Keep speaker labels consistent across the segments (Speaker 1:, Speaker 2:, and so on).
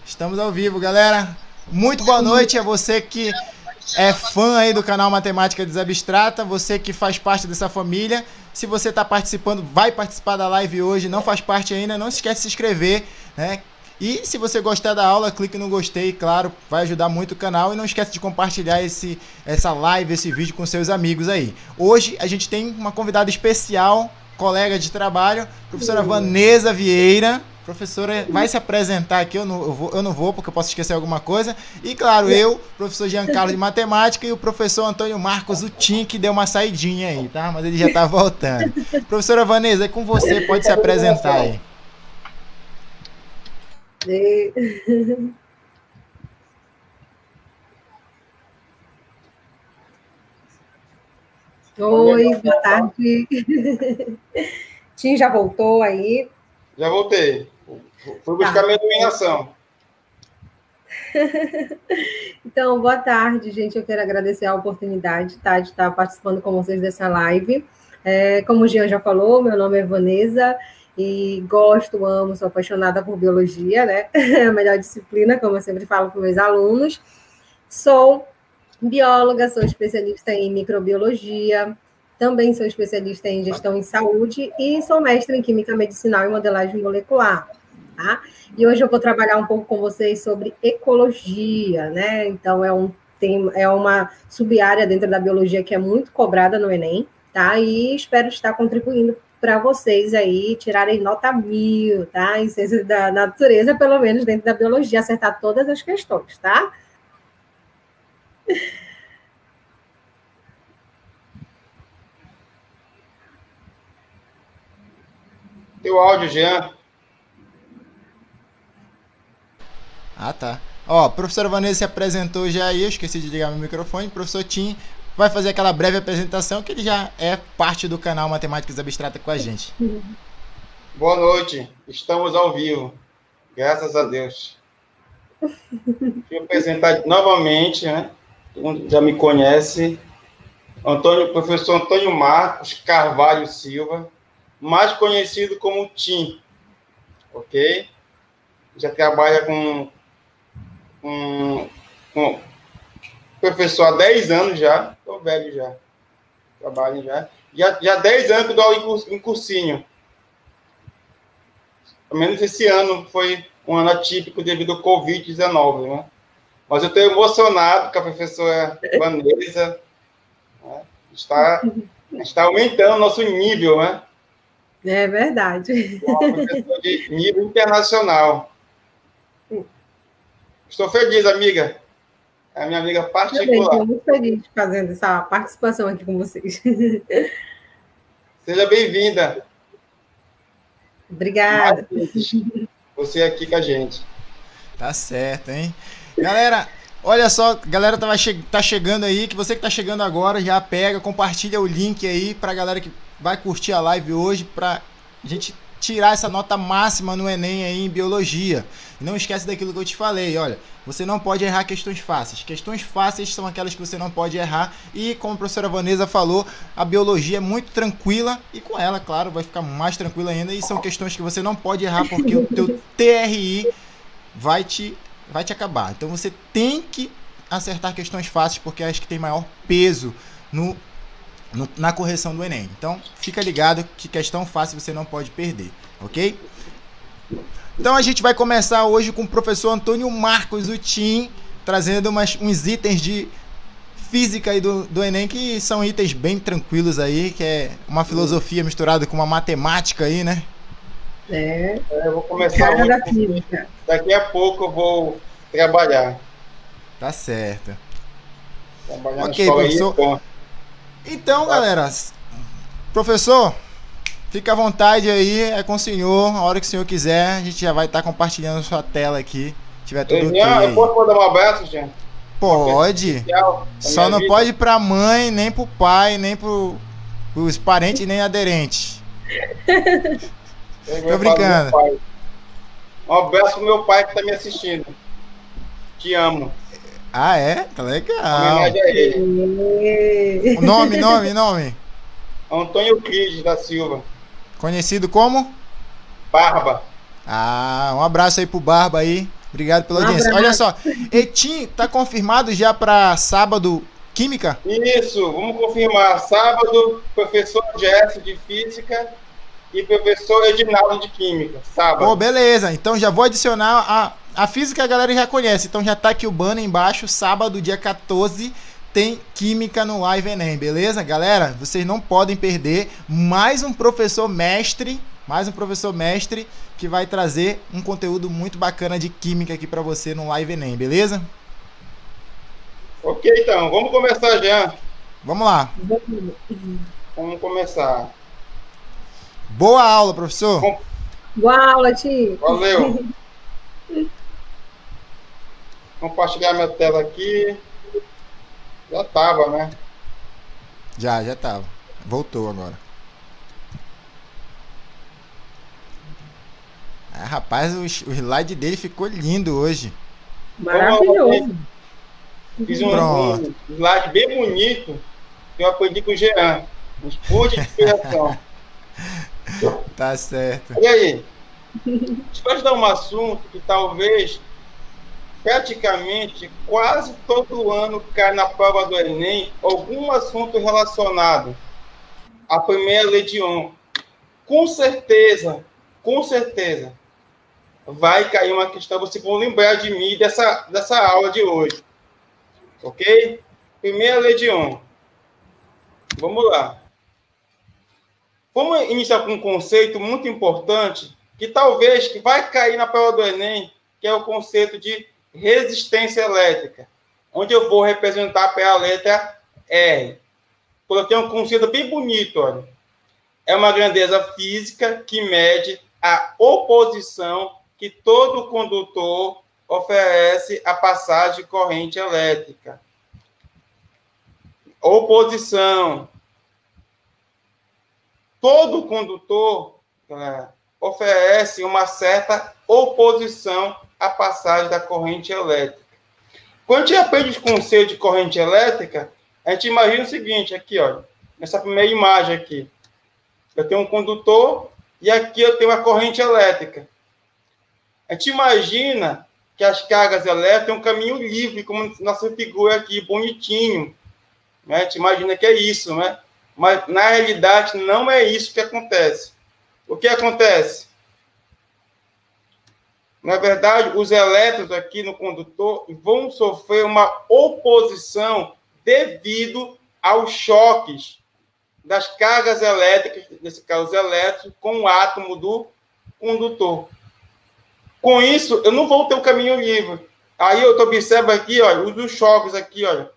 Speaker 1: Estamos ao vivo, galera. Muito boa noite a você que é fã aí do canal Matemática Desabstrata, você que faz parte dessa família. Se você está participando, vai participar da live hoje, não faz parte ainda, não se esquece de se inscrever, né? E se você gostar da aula, clique no gostei, claro, vai ajudar muito o canal. E não esquece de compartilhar essa live, esse vídeo com seus amigos aí. Hoje a gente tem uma convidada especial, colega de trabalho, professora Vanessa Vieira. Professora vai se apresentar aqui, eu não vou porque eu posso esquecer alguma coisa. E claro, eu, professor Giancarlo de Matemática, e o professor Antônio Marcos, o Tim, que deu uma saidinha aí, tá? Mas ele já tá voltando. Professora Vanessa, é com você, pode se apresentar aí.
Speaker 2: Oi, boa tarde. Tim já voltou aí?
Speaker 3: Já voltei. Fui buscar minha iluminação.
Speaker 2: Então, boa tarde, gente. Eu quero agradecer a oportunidade, tá, de estar participando com vocês dessa live. Como o Jean já falou, meu nome é Vanessa e gosto, amo, sou apaixonada por biologia, né? A melhor disciplina, como eu sempre falo para meus alunos. Sou bióloga, sou especialista em microbiologia, também sou especialista em gestão em saúde e sou mestre em química medicinal e modelagem molecular, tá? E hoje eu vou trabalhar um pouco com vocês sobre ecologia, né? Então, é uma sub-área dentro da biologia que é muito cobrada no Enem, tá? E espero estar contribuindo para vocês aí tirarem nota 1000, tá? Em ciências da natureza, pelo menos dentro da biologia, acertar todas as questões, tá?
Speaker 3: Teu áudio, Jean.
Speaker 1: Ah, tá. Ó, a professora Vanessa se apresentou já aí, eu esqueci de ligar meu microfone. O professor Tim vai fazer aquela breve apresentação, que ele já é parte do canal Matemáticas Abstrata com a gente.
Speaker 3: Boa noite, estamos ao vivo. Graças a Deus. Deixa eu apresentar novamente, né? Todo mundo já me conhece. Professor Antônio Marcos Carvalho Silva, mais conhecido como Tim, ok? Já trabalha com professor há 10 anos já, estou velho já, trabalho já 10 anos que eu dou aula em cursinho. Pelo menos esse ano foi um ano atípico devido ao Covid-19, né? Mas eu estou emocionado com a professora Vanessa, né? Está aumentando o nosso nível, né?
Speaker 2: É verdade.
Speaker 3: É uma professora de nível internacional. Estou feliz, amiga. É a minha amiga particular.
Speaker 2: Estou muito feliz fazendo essa participação aqui com vocês.
Speaker 3: Seja bem-vinda.
Speaker 2: Obrigada.
Speaker 3: Você aqui com a gente.
Speaker 1: Tá certo, hein? Galera, olha só, galera tá chegando aí, que você que tá chegando agora, já pega, compartilha o link aí pra galera que vai curtir a live hoje, pra gente tirar essa nota máxima no Enem aí em biologia. E não esquece daquilo que eu te falei, olha, você não pode errar questões fáceis. Questões fáceis são aquelas que você não pode errar. E como a professora Vanessa falou, a biologia é muito tranquila e com ela, claro, vai ficar mais tranquila ainda. E são questões que você não pode errar porque o teu TRI vai te acabar. Então você tem que acertar questões fáceis porque é as que tem maior peso na correção do Enem. Então, fica ligado que questão fácil você não pode perder, ok? Então, a gente vai começar hoje com o professor Antônio Marcos, o Tim, trazendo uns itens de física aí do Enem, que são itens bem tranquilos aí, que é uma filosofia misturada com uma matemática aí, né?
Speaker 3: Eu vou começar hoje, daqui a pouco eu vou trabalhar.
Speaker 1: Tá certo.
Speaker 3: Trabalhar
Speaker 1: ok, professor.
Speaker 3: Aí,
Speaker 1: então, galera, professor, fica à vontade aí, é com o senhor, a hora que o senhor quiser, a gente já vai estar compartilhando sua tela aqui, tiver tudo ok.
Speaker 3: Eu posso mandar um abraço, gente?
Speaker 1: Pode, só não pode pra mãe, nem pro pai, nem pros parentes, nem aderentes. Tô brincando.
Speaker 3: Um abraço pro meu pai que tá me assistindo. Te amo.
Speaker 1: Ah, é? Tá legal.
Speaker 3: Homenagem a ele.
Speaker 1: Nome?
Speaker 3: Antônio Cris da Silva.
Speaker 1: Conhecido como?
Speaker 3: Barba.
Speaker 1: Ah, um abraço aí pro Barba aí. Obrigado pela audiência. Olha só, Etim, tá confirmado já para sábado Química?
Speaker 3: Isso, vamos confirmar. Sábado, professor Gerson de Física e professor Edinaldo de Química. Sábado.
Speaker 1: Pô, beleza. Então já vou adicionar a física, a galera já conhece. Então já tá aqui o banner embaixo. Sábado, dia 14, tem Química no Live Enem, beleza? Galera, vocês não podem perder mais um professor mestre que vai trazer um conteúdo muito bacana de Química aqui para você no Live Enem, beleza?
Speaker 3: Ok, então. Vamos começar, Jean.
Speaker 1: Vamos lá.
Speaker 3: Vamos começar.
Speaker 1: Boa aula, professor.
Speaker 2: Boa aula, Ti.
Speaker 3: Valeu. Compartilhar minha tela aqui. Já tava, né?
Speaker 1: Já tava. Voltou agora. Ah, rapaz, o slide dele ficou lindo hoje.
Speaker 2: Maravilhoso.
Speaker 3: Fiz um slide bem bonito que eu aprendi com o Jean. Um escudo de inspiração.
Speaker 1: Tá certo.
Speaker 3: E aí? Deixa eu te dar um assunto que talvez, praticamente, quase todo ano cai na prova do Enem algum assunto relacionado à primeira lei de Ohm. Com certeza, vai cair uma questão, vocês vão lembrar de mim dessa aula de hoje. Ok? Primeira lei de Ohm. Vamos lá. Vamos iniciar com um conceito muito importante que talvez que vai cair na prova do Enem, que é o conceito de resistência elétrica, onde eu vou representar pela letra R. Coloquei um conceito bem bonito, olha. É uma grandeza física que mede a oposição que todo condutor oferece à passagem de corrente elétrica. Oposição. Todo condutor oferece uma certa oposição à passagem da corrente elétrica. Quando a gente aprende o conceito de corrente elétrica, a gente imagina o seguinte, aqui, olha, nessa primeira imagem aqui. Eu tenho um condutor e aqui eu tenho a corrente elétrica. A gente imagina que as cargas elétricas têm um caminho livre, como nossa figura aqui, bonitinho. Né? A gente imagina que é isso, né? Mas, na realidade, não é isso que acontece. O que acontece? Na verdade, os elétrons aqui no condutor vão sofrer uma oposição devido aos choques das cargas elétricas, nesse caso, os elétrons, com o átomo do condutor. Com isso, eu não vou ter um caminho livre. Aí eu observo aqui, olha, os choques aqui, olha.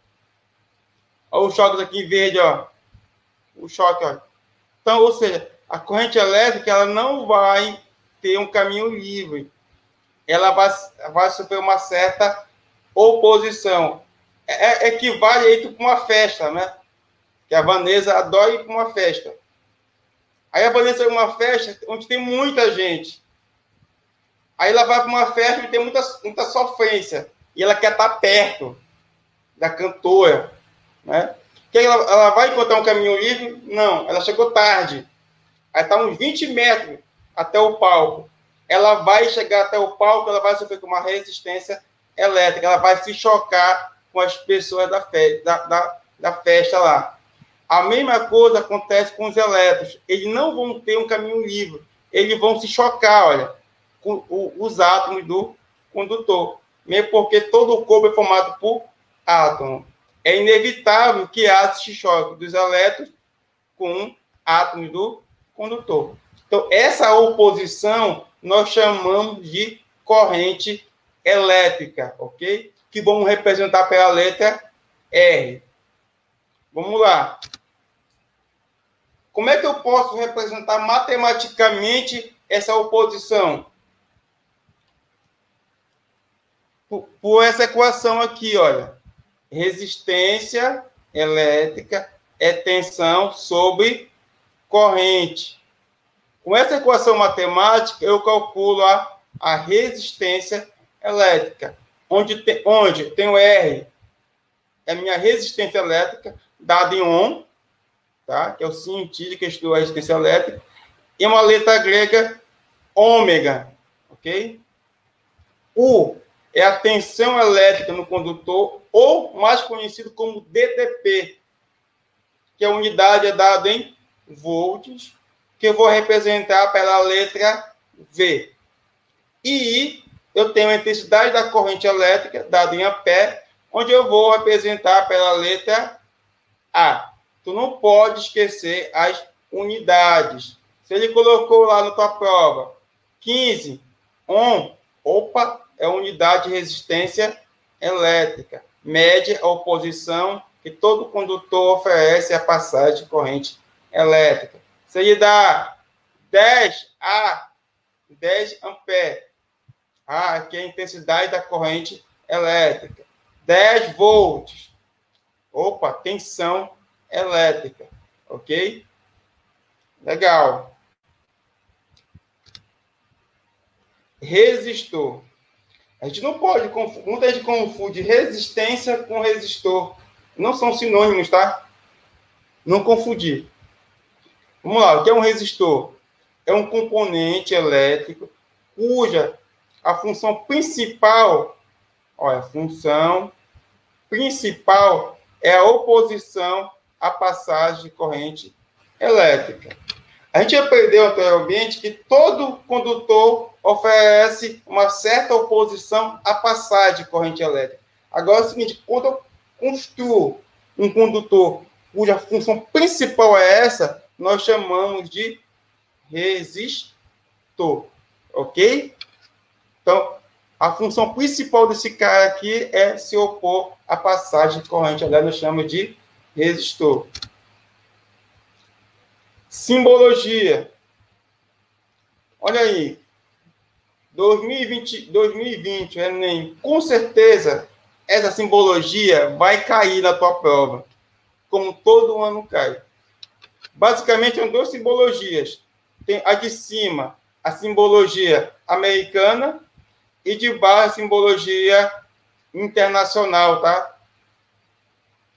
Speaker 3: Olha os choques aqui em verde, ó. O choque, olha. Então, ou seja, a corrente elétrica, ela não vai ter um caminho livre. Ela vai sofrer uma certa oposição. Equivale aí para uma festa, né? Que a Vanessa adora ir para uma festa. Aí a Vanessa vai para uma festa onde tem muita gente. Aí ela vai para uma festa e tem muita sofrência. E ela quer estar perto da cantora, né? Que ela vai encontrar um caminho livre? Não, ela chegou tarde. Aí está uns 20 metros até o palco. Ela vai chegar até o palco, ela vai sofrer com uma resistência elétrica, ela vai se chocar com as pessoas da festa lá. A mesma coisa acontece com os elétrons. Eles não vão ter um caminho livre. Eles vão se chocar, olha, com os átomos do condutor. Mesmo porque todo o corpo é formado por átomos. É inevitável que haja esse choque dos elétrons com átomos do condutor. Então, essa oposição nós chamamos de corrente elétrica, ok? Que vamos representar pela letra R. Vamos lá. Como é que eu posso representar matematicamente essa oposição? Por essa equação aqui, olha. Resistência elétrica é tensão sobre corrente. Com essa equação matemática, eu calculo a resistência elétrica. Onde tem o R, é a minha resistência elétrica, dada em Ohm, tá? Que é o cientista que estudou a resistência elétrica, e uma letra grega, ômega, ok? é a tensão elétrica no condutor, ou mais conhecido como DTP, que a unidade é dada em volts, que eu vou representar pela letra V. E eu tenho a intensidade da corrente elétrica, dada em ampere, onde eu vou representar pela letra A. Tu não pode esquecer as unidades. Se ele colocou lá na tua prova 15 ohm, opa, é unidade de resistência elétrica. Mede a oposição que todo condutor oferece à passagem de corrente elétrica. Se ele dá 10 ampere, aqui é a intensidade da corrente elétrica. 10 volts, opa, tensão elétrica, ok? Legal. Resistor. A gente não pode confundir, muita gente confunde resistência com resistor. Não são sinônimos, tá? Não confundir. Vamos lá, o que é um resistor? É um componente elétrico cuja a função principal, olha, a função principal é a oposição à passagem de corrente elétrica. A gente aprendeu anteriormente que todo condutor oferece uma certa oposição à passagem de corrente elétrica. Agora é o seguinte, quando eu construo um condutor cuja função principal é essa, nós chamamos de resistor, ok? Então, a função principal desse cara aqui é se opor à passagem de corrente elétrica, nós chamamos de resistor. Simbologia. Olha aí. 2020, Enem, com certeza, essa simbologia vai cair na tua prova, como todo ano cai. Basicamente, são duas simbologias. Tem a de cima, a simbologia americana, e de baixo, a simbologia internacional, tá?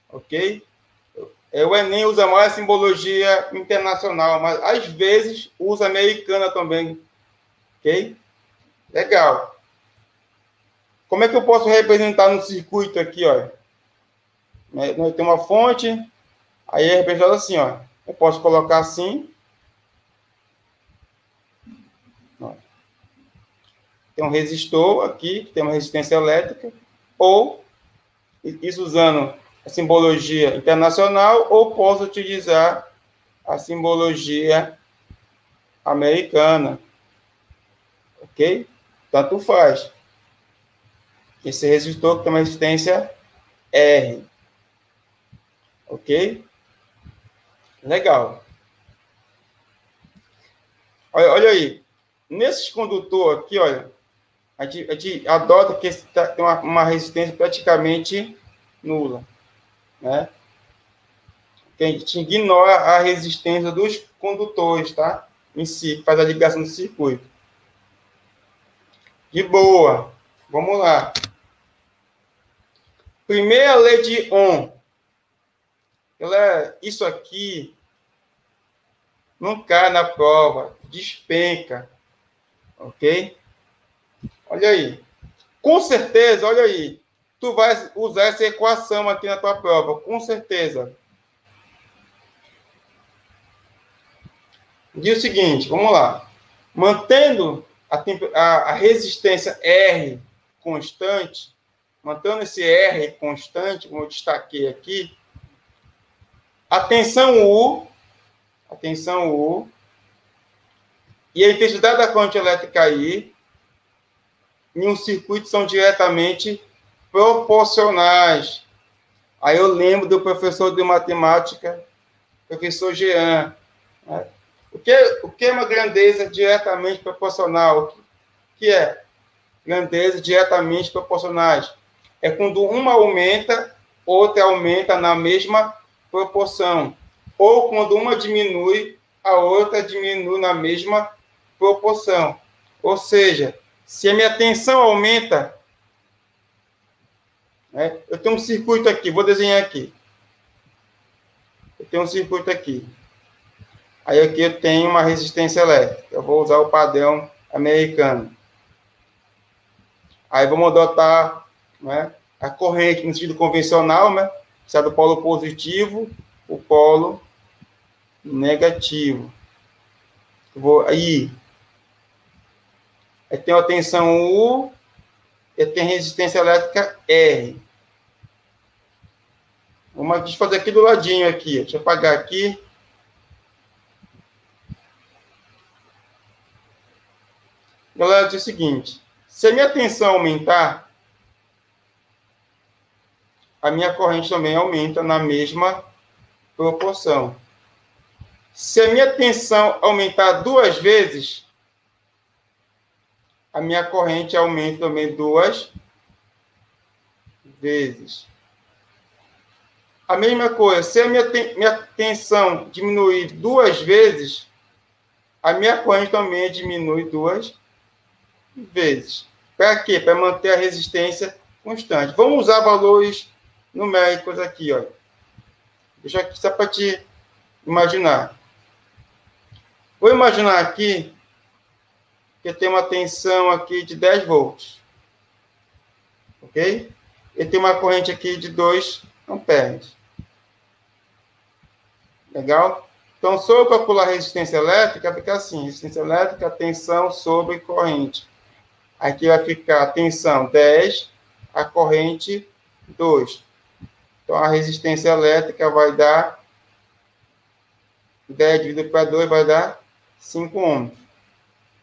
Speaker 3: Ok? O Enem usa mais a simbologia internacional, mas às vezes usa americana também. Ok? Legal. Como é que eu posso representar no circuito aqui, ó? Nós temos uma fonte, aí é representado assim, ó. Eu posso colocar assim. Ó. Tem um resistor aqui, que tem uma resistência elétrica, ou, isso usando a simbologia internacional, ou posso utilizar a simbologia americana. Ok? Tanto faz. Esse resistor que tem uma resistência R. Ok? Legal. Olha aí. Nesse condutor aqui, olha, a gente adota que tem uma resistência praticamente nula, né? A gente ignora a resistência dos condutores, tá? Em si, faz a ligação do circuito. De boa. Vamos lá. Primeira lei de Ohm. Isso aqui não cai na prova, despenca. Ok? Olha aí. Com certeza, olha aí. Tu vai usar essa equação aqui na tua prova, com certeza. Diz o seguinte, vamos lá. Mantendo a resistência R constante, mantendo esse R constante, como eu destaquei aqui, a tensão U e a intensidade da corrente elétrica I em um circuito são diretamente proporcionais. Aí eu lembro do professor de matemática, professor Jean. O que é uma grandeza diretamente proporcional? O que é grandeza diretamente proporcionais? É quando uma aumenta, outra aumenta na mesma proporção. Ou quando uma diminui, a outra diminui na mesma proporção. Ou seja, se a minha tensão aumenta, né, eu tenho um circuito aqui, vou desenhar aqui. Eu tenho um circuito aqui. Aí aqui eu tenho uma resistência elétrica. Eu vou usar o padrão americano. Aí vamos adotar, né, a corrente no sentido convencional, né? Se é do polo positivo, o polo negativo. Aí tem a tensão U, e tem resistência elétrica R. Vamos fazer aqui do ladinho aqui. Deixa eu apagar aqui. Galera, diz o seguinte: se a minha tensão aumentar, a minha corrente também aumenta na mesma proporção. Se a minha tensão aumentar 2 vezes, a minha corrente aumenta também 2 vezes. A mesma coisa, se a minha tensão diminuir 2 vezes, a minha corrente também diminui 2 vezes. Para quê? Para manter a resistência constante. Vamos usar valores numéricos aqui, ó. Deixa aqui só para te imaginar. Vou imaginar aqui que tem uma tensão aqui de 10 volts. Ok? E tem uma corrente aqui de 2 amperes. Legal? Então, se eu calcular a resistência elétrica, fica assim: resistência elétrica, tensão sobre corrente. Aqui vai ficar a tensão 10, a corrente 2. Então, a resistência elétrica vai dar 10 dividido para 2 vai dar 5 ohms.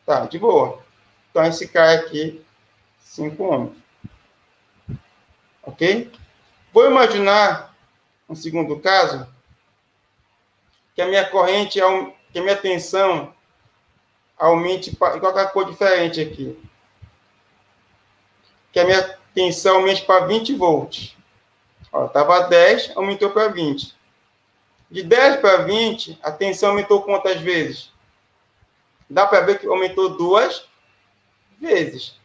Speaker 3: Tá, de boa. Então, esse cai aqui 5 ohms. Ok? Vou imaginar um segundo caso que a minha corrente, que a minha tensão aumente para qualquer cor diferente aqui. Que a minha tensão aumente para 20 volts. Estava 10, aumentou para 20. De 10 para 20, a tensão aumentou quantas vezes? Dá para ver que aumentou 2 vezes.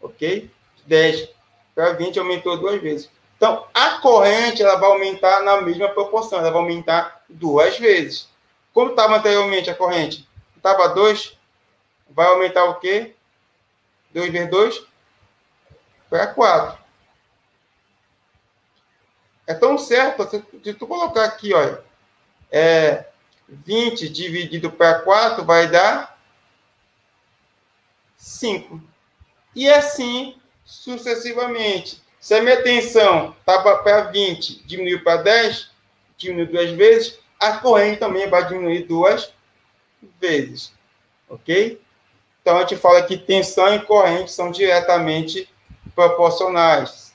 Speaker 3: Ok? De 10 para 20, aumentou 2 vezes. Então, a corrente ela vai aumentar na mesma proporção. Ela vai aumentar 2 vezes. Como estava anteriormente a corrente? Estava 2, vai aumentar o quê? 2 vezes 2? Para 4. É tão certo, se tu colocar aqui, olha, 20 dividido para 4 vai dar 5. E assim sucessivamente. Se a minha tensão estava para 20, diminuiu para 10, diminuiu 2 vezes, a corrente também vai diminuir 2 vezes. Ok? Então, a gente fala que tensão e corrente são diretamente proporcionais.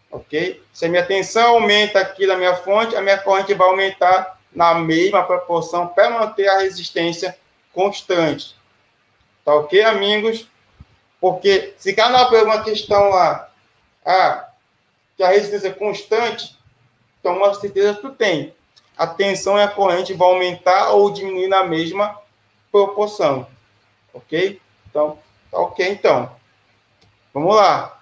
Speaker 3: Ok? Se a minha tensão aumenta aqui na minha fonte, a minha corrente vai aumentar na mesma proporção para manter a resistência constante. Tá ok, amigos? Porque se cada uma questão lá, que a resistência é constante, então uma certeza que tu tem. A tensão e a corrente vão aumentar ou diminuir na mesma proporção. Ok? Então, tá ok, então. Vamos lá.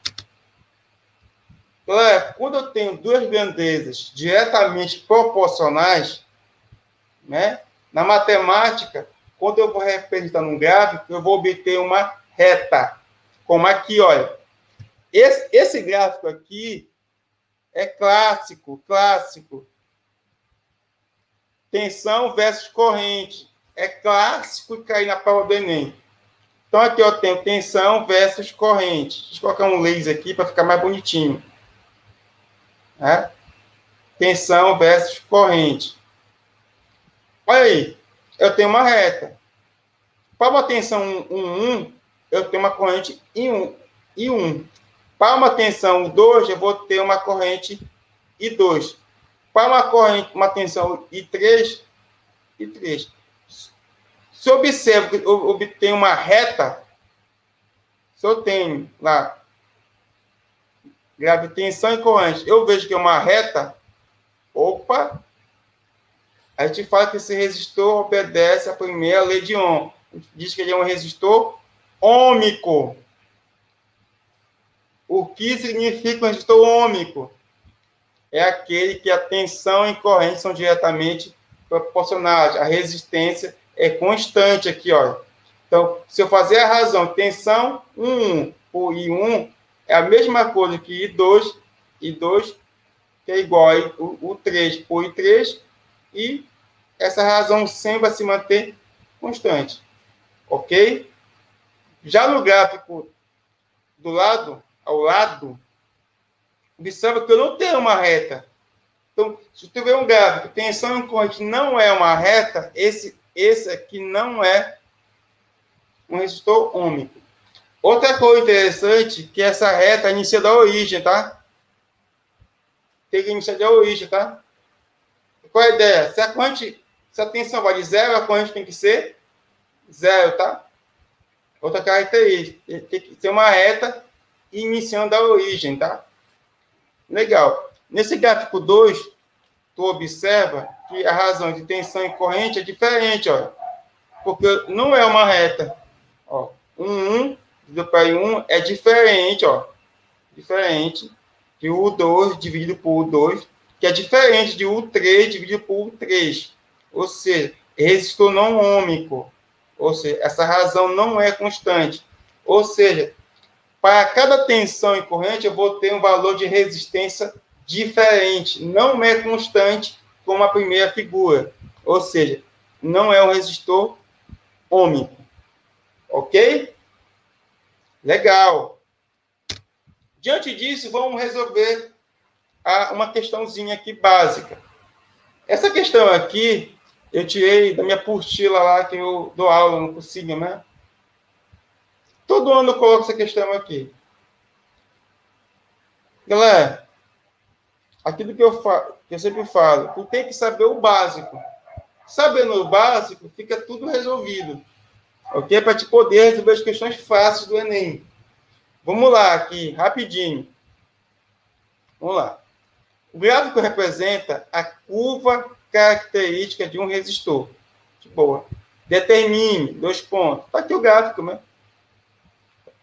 Speaker 3: Galera, quando eu tenho duas grandezas diretamente proporcionais, né? Na matemática, quando eu vou representar num gráfico, eu vou obter uma reta. Como aqui, olha. Esse gráfico aqui é clássico. Tensão versus corrente. É clássico e cair na prova do Enem. Então, aqui eu tenho tensão versus corrente. Deixa eu colocar um laser aqui para ficar mais bonitinho. Né? Tensão versus corrente. Olha aí. Eu tenho uma reta. Para uma tensão 1, eu tenho uma corrente I1. Para uma tensão 2, eu vou ter uma corrente I2. Para uma tensão I3, Se eu observo que eu obtenho uma reta, se eu tenho lá grave tensão e corrente, eu vejo que é uma reta, a gente fala que esse resistor obedece à primeira lei de Ohm. A gente diz que ele é um resistor ôhmico. O que significa um resistor ôhmico? É aquele que a tensão e corrente são diretamente proporcionais. A resistência é constante aqui, ó. Então, se eu fazer a razão, tensão 1 por I1 é a mesma coisa que I2, que é igual a U3 por I3, e essa razão sempre vai se manter constante. Ok? Já no gráfico ao lado, observa que eu não tenho uma reta. Então, se tu vê um gráfico, tensão em corrente não é uma reta, esse aqui não é um resistor ômico. Outra coisa interessante, que essa reta inicia da origem, tá? Tem que iniciar da origem, tá? Qual é a ideia? Se a tensão vai de 0, a corrente tem que ser 0, tá? Outra característica, tem que ser uma reta iniciando da origem, tá? Legal. Nesse gráfico 2, tu observa que a razão de tensão e corrente é diferente, ó. Porque não é uma reta. Ó, 1 dividido para I1 é diferente, ó. Diferente de U2 dividido por U2, que é diferente de U3 dividido por U3. Ou seja, resistor não ômico. Ou seja, essa razão não é constante. Ou seja, para cada tensão e corrente, eu vou ter um valor de resistência diferente. Não é constante como a primeira figura. Ou seja, não é um resistor ômico. Ok? Legal. Diante disso, vamos resolver uma questãozinha aqui básica. Essa questão aqui, eu tirei da minha apostila lá, que eu dou aula no cursinho, né? Todo ano eu coloco essa questão aqui. Galera, aquilo que eu sempre falo, tu tem que saber o básico. Sabendo o básico, fica tudo resolvido. Ok? Para te poder resolver as questões fáceis do Enem. Vamos lá, aqui, rapidinho. Vamos lá. O gráfico representa a curva característica de um resistor. De boa. Determine, 2 pontos. Está aqui o gráfico, né?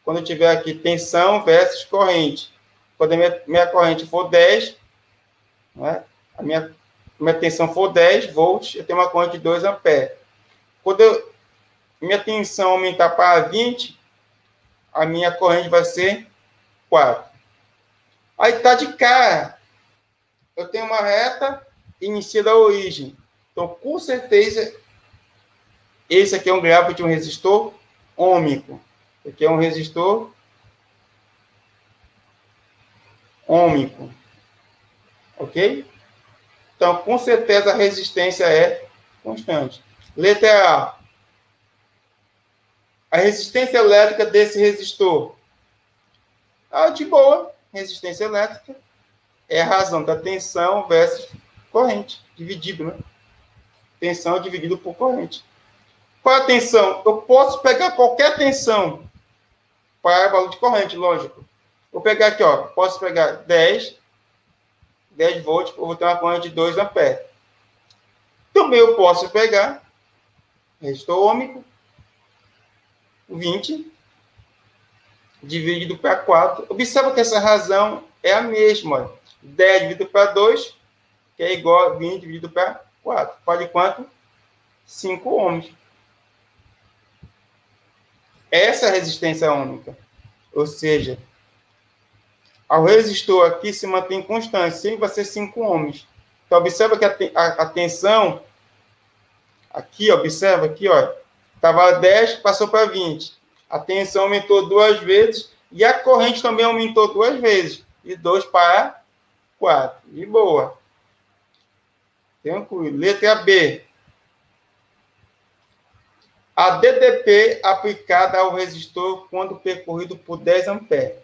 Speaker 3: Quando eu tiver aqui tensão versus corrente. Quando a minha corrente for 10, né? A minha tensão for 10 volts, eu tenho uma corrente de 2 amperes. Quando minha tensão aumentar para 20, a minha corrente vai ser 4. Aí está de cara. Eu tenho uma reta inicia da origem. Então, com certeza, esse aqui é um gráfico de um resistor ômico. Esse aqui é um resistor ômico. Ok? Então, com certeza, a resistência é constante. Letra A. A resistência elétrica desse resistor. De boa. Resistência elétrica é a razão da tensão versus corrente. Dividido, né? Tensão dividido por corrente. Qual a tensão? Eu posso pegar qualquer tensão para valor de corrente, lógico. Vou pegar aqui, ó. Posso pegar 10 volts, eu vou ter uma corrente de 2 amperes. Também eu posso pegar resistor ômico, 20 dividido para 4. Observa que essa razão é a mesma. 10 dividido para 2, que é igual a 20 dividido para 4. Vale quanto? 5 ohms. Essa é a resistência ômica. Ou seja, o resistor aqui se mantém constante, sempre vai ser 5 ohms. Então, observa que a tensão, aqui, observa aqui, ó, estava 10, passou para 20. A tensão aumentou 2 vezes e a corrente também aumentou 2 vezes. De 2 para 4. De boa. Tranquilo. Letra B. A DDP aplicada ao resistor quando percorrido por 10 amperes.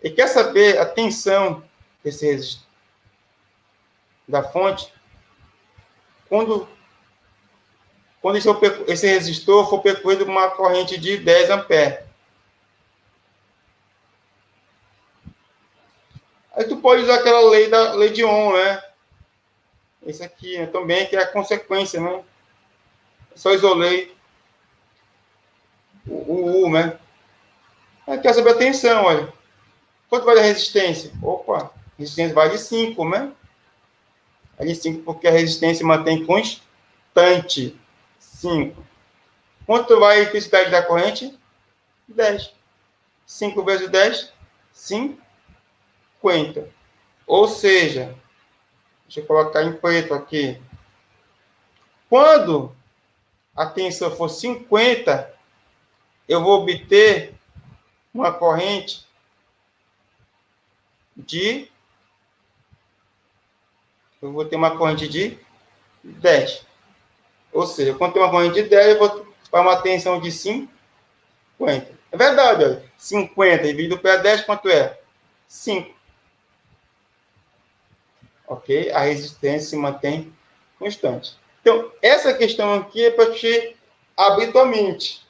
Speaker 3: E quer saber a tensão desse resistor? Da fonte? Quando esse resistor for percorrido por uma corrente de 10 amperes. Aí tu pode usar aquela lei de Ohm, né? Esse aqui, né, também, que é a consequência, né? Eu só isolei o U, né? Aí quer saber a tensão, olha. Quanto vale a resistência? Opa, a resistência vale 5, né? Vale 5 porque a resistência mantém constante. 5. Quanto vai a intensidade da corrente? 10. 5 vezes 10, 50. Ou seja, deixa eu colocar em preto aqui. Quando a tensão for 50, eu vou obter uma corrente de... Eu vou ter uma corrente de 10. Ou seja, quando tem uma corrente de 10, eu vou para uma tensão de 50. É verdade, olha. 50 dividido por 10, quanto é? 5. Ok? A resistência se mantém constante. Então, essa questão aqui é para te abrir tua mente.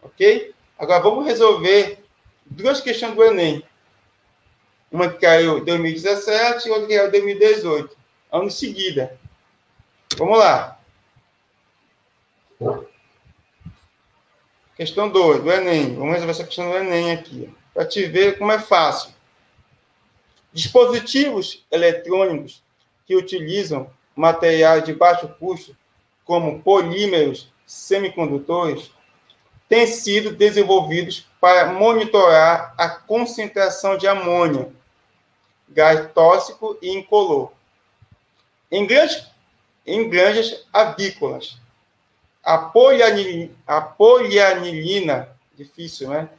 Speaker 3: Ok? Agora, vamos resolver duas questões do Enem. Uma que caiu em 2017 e outra que caiu em 2018. Ano em seguida. Vamos lá. Questão 2 do Enem. Vamos resolver essa questão do Enem aqui. Para te ver como é fácil. Dispositivos eletrônicos que utilizam materiais de baixo custo, como polímeros semicondutores, têm sido desenvolvidos para monitorar a concentração de amônia, gás tóxico e incolor, em granjas avícolas. A polianilina, difícil, né?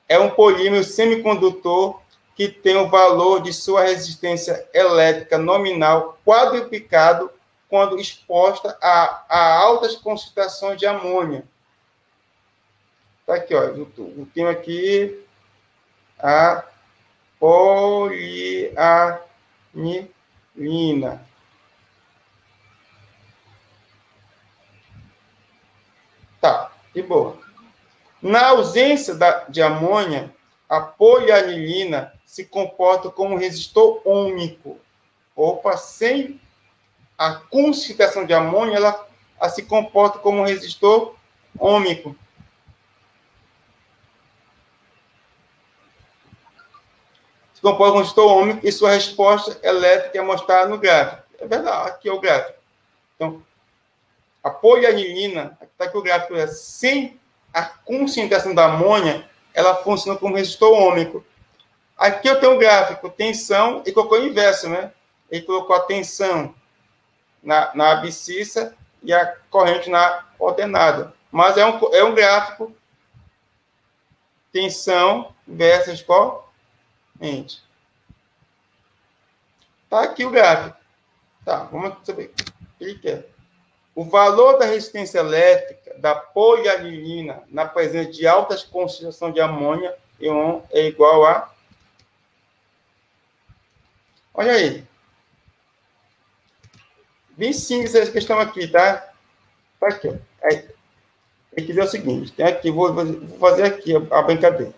Speaker 3: É um polímero semicondutor que tem o valor de sua resistência elétrica nominal quadruplicado quando exposta a altas concentrações de amônia. Está aqui, ó, eu tenho aqui a polianilina. Tá, de boa. Na ausência de amônia, a polianilina se comporta como um resistor ômico. Opa, sem a concentração de amônia, ela se comporta como um resistor ômico. Se comporta como um resistor ômico e sua resposta elétrica é mostrada no gráfico. É verdade, aqui é o gráfico. Então, a polianilina, está aqui o gráfico, sem a concentração da amônia, ela funciona como resistor ômico. Aqui eu tenho um gráfico, tensão, e colocou o inverso, né? Ele colocou a tensão na abscissa e a corrente na ordenada. Mas é um gráfico, tensão versus corrente. Tá aqui o gráfico. Tá, vamos saber o que ele quer. O valor da resistência elétrica da polianilina na presença de altas concentrações de amônia íon é igual a... Olha aí. Bem simples essa questão aqui, tá? Tá aqui, ó. Aí, tem que ver o seguinte. Tem aqui, vou fazer aqui a brincadeira.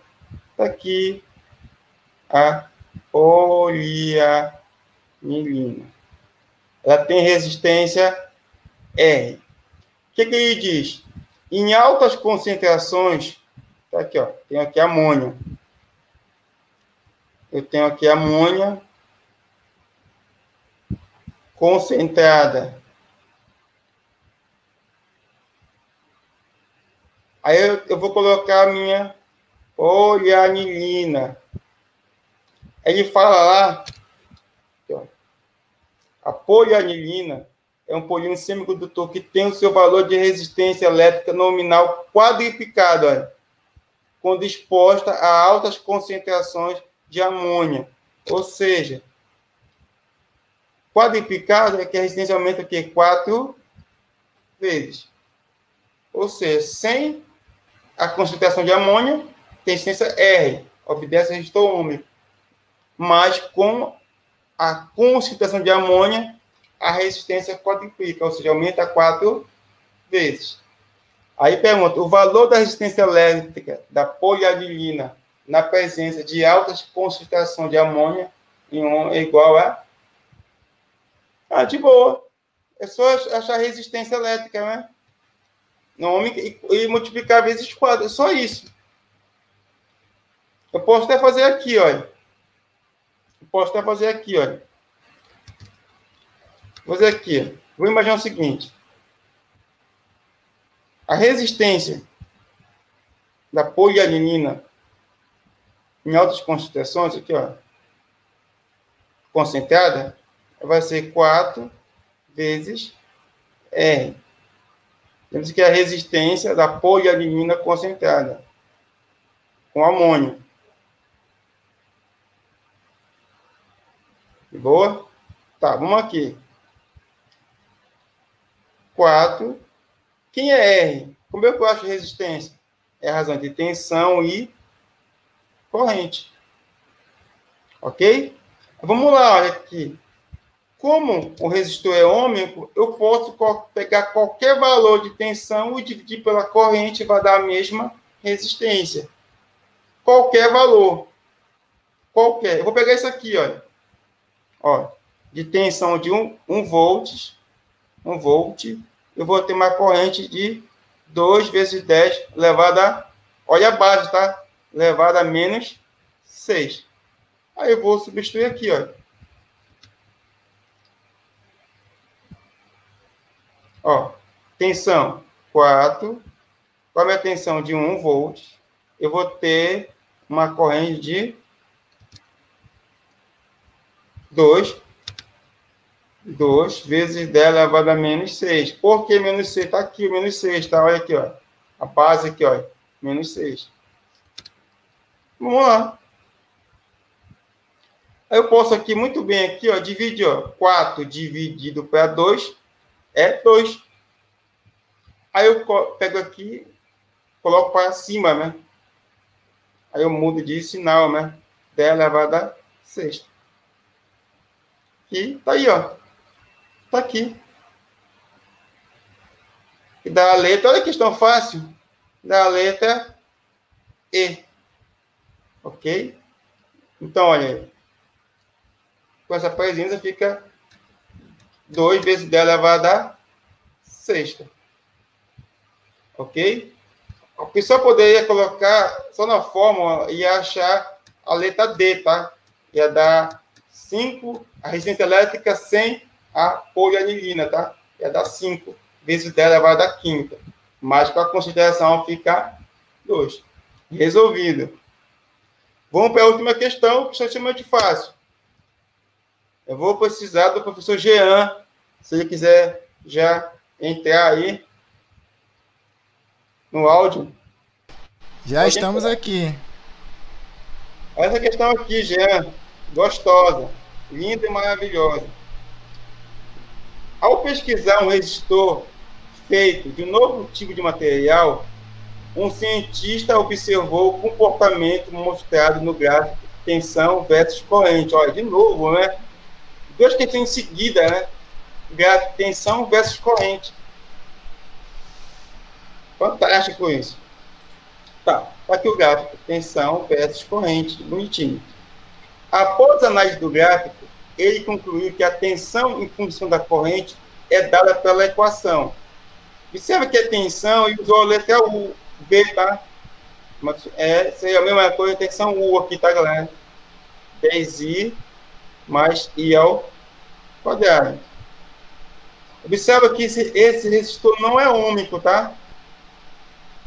Speaker 3: Tá aqui a polianilina. Ela tem resistência R. O que ele diz? Em altas concentrações, tá aqui, ó, tenho aqui amônia. Eu tenho aqui amônia concentrada. Aí eu vou colocar a minha polianilina. Ele fala lá, aqui, ó, a polianilina é um polímero semicondutor que tem o seu valor de resistência elétrica nominal quadruplicado, olha, quando exposta a altas concentrações de amônia. Ou seja, quadruplicado é que a resistência aumenta o quê? 4 vezes. Ou seja, sem a concentração de amônia, tem resistência R, obedece a resistor ômico. Mas com a concentração de amônia, a resistência quadruplica, ou seja, aumenta 4 vezes. Aí pergunta, o valor da resistência elétrica da polianilina na presença de altas concentrações de amônia íon é igual a... de boa. É só achar a resistência elétrica, né? E multiplicar vezes 4. É só isso. Eu posso até fazer aqui, olha. Vou fazer aqui. Vou imaginar o seguinte. A resistência da polianilina em altas concentrações, aqui, ó, concentrada, vai ser 4 vezes R. Temos que a resistência da poliadenina concentrada com amônio. Boa? Tá, vamos aqui. 4. Quem é R? Como é que eu acho resistência? É a razão de tensão e corrente. Ok? Vamos lá, olha aqui. Como o resistor é ômico, eu posso pegar qualquer valor de tensão e dividir pela corrente, vai dar a mesma resistência. Qualquer valor. Qualquer. Eu vou pegar isso aqui, olha. Ó, de tensão de 1 volt, eu vou ter uma corrente de 2 vezes 10 elevada a, olha a base, tá? Elevada a menos 6. Aí eu vou substituir aqui, ó. Ó, tensão 4. Com a minha tensão de 1 volt, eu vou ter uma corrente de 2 vezes 10 elevado a menos 6. Por que menos 6? Está aqui o menos 6, tá? Olha aqui, ó. A base aqui, ó. Menos 6. Vamos lá. Aí eu posso aqui, muito bem, aqui, ó, dividir, ó. 4 dividido para 2 é 2. Aí eu pego aqui, coloco para cima, né? Aí eu mudo de sinal, né? 10 elevado a 6. E tá aí, ó. Tá aqui. E dá a letra, olha que questão fácil. Dá a letra E. Ok? Então, olha aí. Com essa presença fica 2 vezes 10 elevado a 6. Ok? A pessoa poderia colocar só na fórmula e achar a letra D, tá? Ia dar 5, a resistência elétrica sem a polianilina, tá? Ia dar 5 vezes 10 elevado a quinta. Mas com a consideração fica 2. Resolvido. Vamos para a última questão, que é extremamente fácil. Eu vou precisar do professor Jean, se ele quiser já entrar aí no áudio.
Speaker 1: Já estamos aqui.
Speaker 3: Olha essa questão aqui, Jean. Gostosa, linda e maravilhosa. Ao pesquisar um resistor feito de um novo tipo de material, um cientista observou o comportamento mostrado no gráfico tensão versus corrente. Olha, de novo, né? 2 questões em seguida, né? Gráfico tensão versus corrente. Fantástico isso. Tá aqui o gráfico, tensão versus corrente, bonitinho. Após a análise do gráfico, ele concluiu que a tensão em função da corrente é dada pela equação. Observa que a tensão, ele usou a letra U, B, tá? Mas seria a mesma coisa, tensão U aqui, tá, galera? 10I mais I ao quadrado. Observa que esse resistor não é ômico, tá?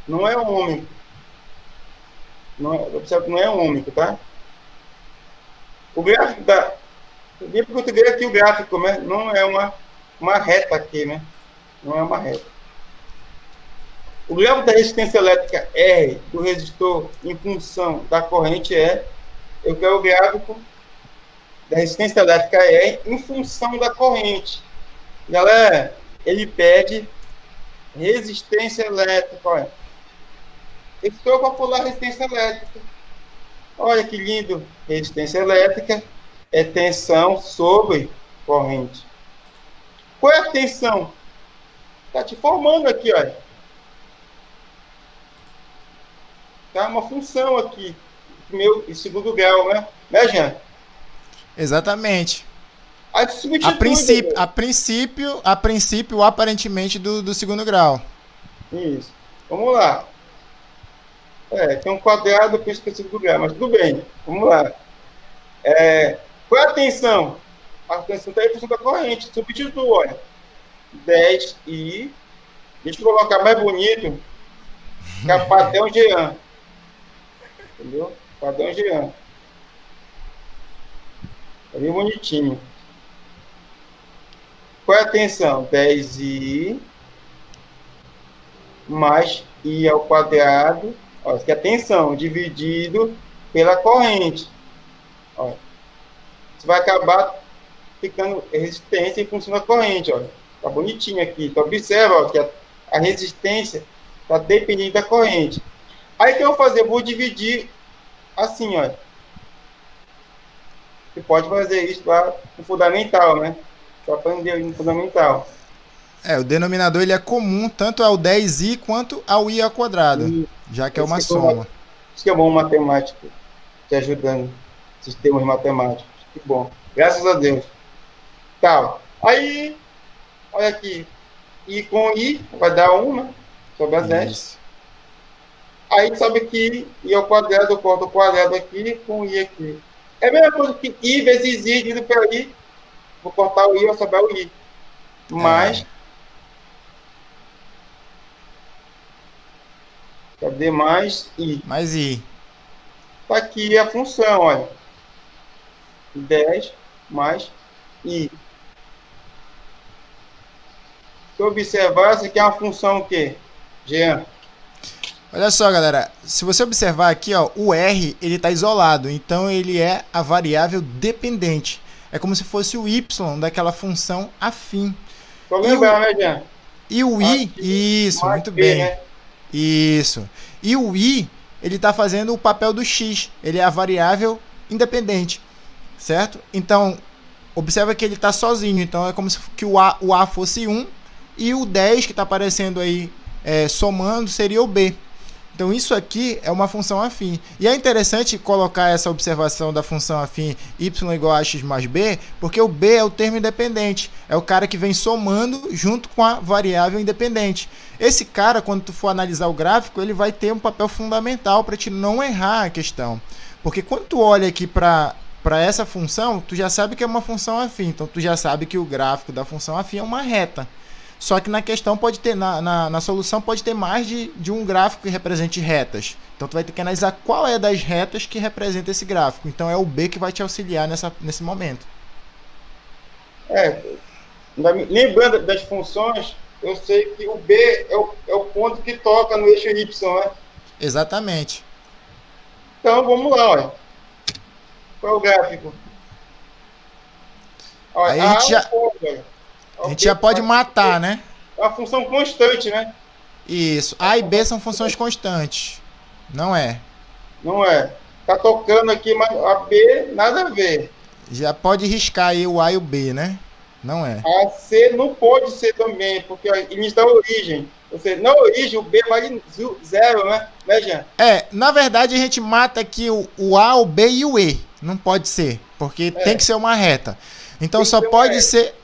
Speaker 3: Não é ômico. Observa que não é ômico, tá? O gráfico da... Eu português aqui o gráfico, né? Não é uma reta aqui, né? Não é uma reta. O gráfico da resistência elétrica R do resistor em função da corrente eu quero o gráfico da resistência elétrica R em função da corrente. Galera, ele pede resistência elétrica, olha. Estou para pular resistência elétrica. Olha que lindo. Resistência elétrica é tensão sobre corrente. Qual é a tensão? Está te formando aqui, olha. Tá uma função aqui. Meu, em segundo grau, né? Né, Jean?
Speaker 1: Exatamente.
Speaker 3: Aí substitui,
Speaker 1: a princípio, aparentemente, do segundo grau.
Speaker 3: Isso. Vamos lá. Tem um quadrado, eu penso que é segundo grau, mas tudo bem. Vamos lá. Qual é a tensão? A tensão está em função da corrente. Substitui, olha. 10I. Deixa eu colocar mais bonito. Capatão Jean. Entendeu? Padrão Jean. Tá bem bonitinho. Qual é a tensão? 10i mais i ao quadrado. Ó, isso aqui é a tensão, dividido pela corrente. Ó, isso vai acabar ficando resistência em função da corrente. Ó. Tá bonitinho aqui. Então, observa ó, que a resistência está dependendo da corrente. Aí, o que eu vou fazer? Eu vou dividir assim, ó. Você pode fazer isso lá no fundamental, né? Só aprender no fundamental.
Speaker 1: O denominador ele é comum tanto ao 10i quanto ao i ao quadrado, já que é uma soma.
Speaker 3: Isso que é bom matemático, te ajudando, sistemas matemáticos. Que bom. Graças a Deus. Tá. Aí, olha aqui. I com i vai dar 1, né? Sobre as 10. Aí sabe que i ao quadrado, eu corto o quadrado aqui com i aqui. É a mesma coisa que i vezes i dividido pelo i. Vou cortar o i, vai sobrar o i. Mais. Cadê mais i?
Speaker 1: Mais i.
Speaker 3: Tá aqui a função, olha. 10 mais i. Se observar, isso aqui é uma função o quê? Jean.
Speaker 1: Olha só, galera. Se você observar aqui, ó, o r ele está isolado. Então, ele é a variável dependente. É como se fosse o y daquela função afim.
Speaker 3: Tô lembrando, né, Jean?
Speaker 1: E o i, isso, muito bem. Né? Isso. E o i, ele está fazendo o papel do x. Ele é a variável independente, certo? Então, observa que ele está sozinho. Então, é como se que o a fosse 1 e o 10 que está aparecendo aí somando seria o b. Então, isso aqui é uma função afim. E é interessante colocar essa observação da função afim y igual a x mais b, porque o b é o termo independente. É o cara que vem somando junto com a variável independente. Esse cara, quando tu for analisar o gráfico, ele vai ter um papel fundamental para te não errar a questão. Porque quando tu olha aqui para essa função, tu já sabe que é uma função afim. Então, tu já sabe que o gráfico da função afim é uma reta. Só que na questão pode ter, na solução pode ter mais de um gráfico que represente retas. Então, tu vai ter que analisar qual é das retas que representa esse gráfico. Então, é o B que vai te auxiliar nesse momento.
Speaker 3: Lembrando das funções, eu sei que o B é o ponto que toca no eixo Y, né?
Speaker 1: Exatamente.
Speaker 3: Então, vamos lá, olha. Qual é o gráfico?
Speaker 1: Olha, aí a gente já pode matar, né?
Speaker 3: É uma função constante, né?
Speaker 1: Isso. A e B são funções constantes. Não é?
Speaker 3: Não é. Tá tocando aqui, mas a B nada a ver.
Speaker 1: Já pode riscar aí o A e o B, né? Não é.
Speaker 3: A C não pode ser também, porque início da origem. Ou seja, na origem o B vale 0, né? Né, Jean?
Speaker 1: Na verdade a gente mata aqui o A, o B e o E. Não pode ser, porque tem que ser uma reta. Então só pode ser...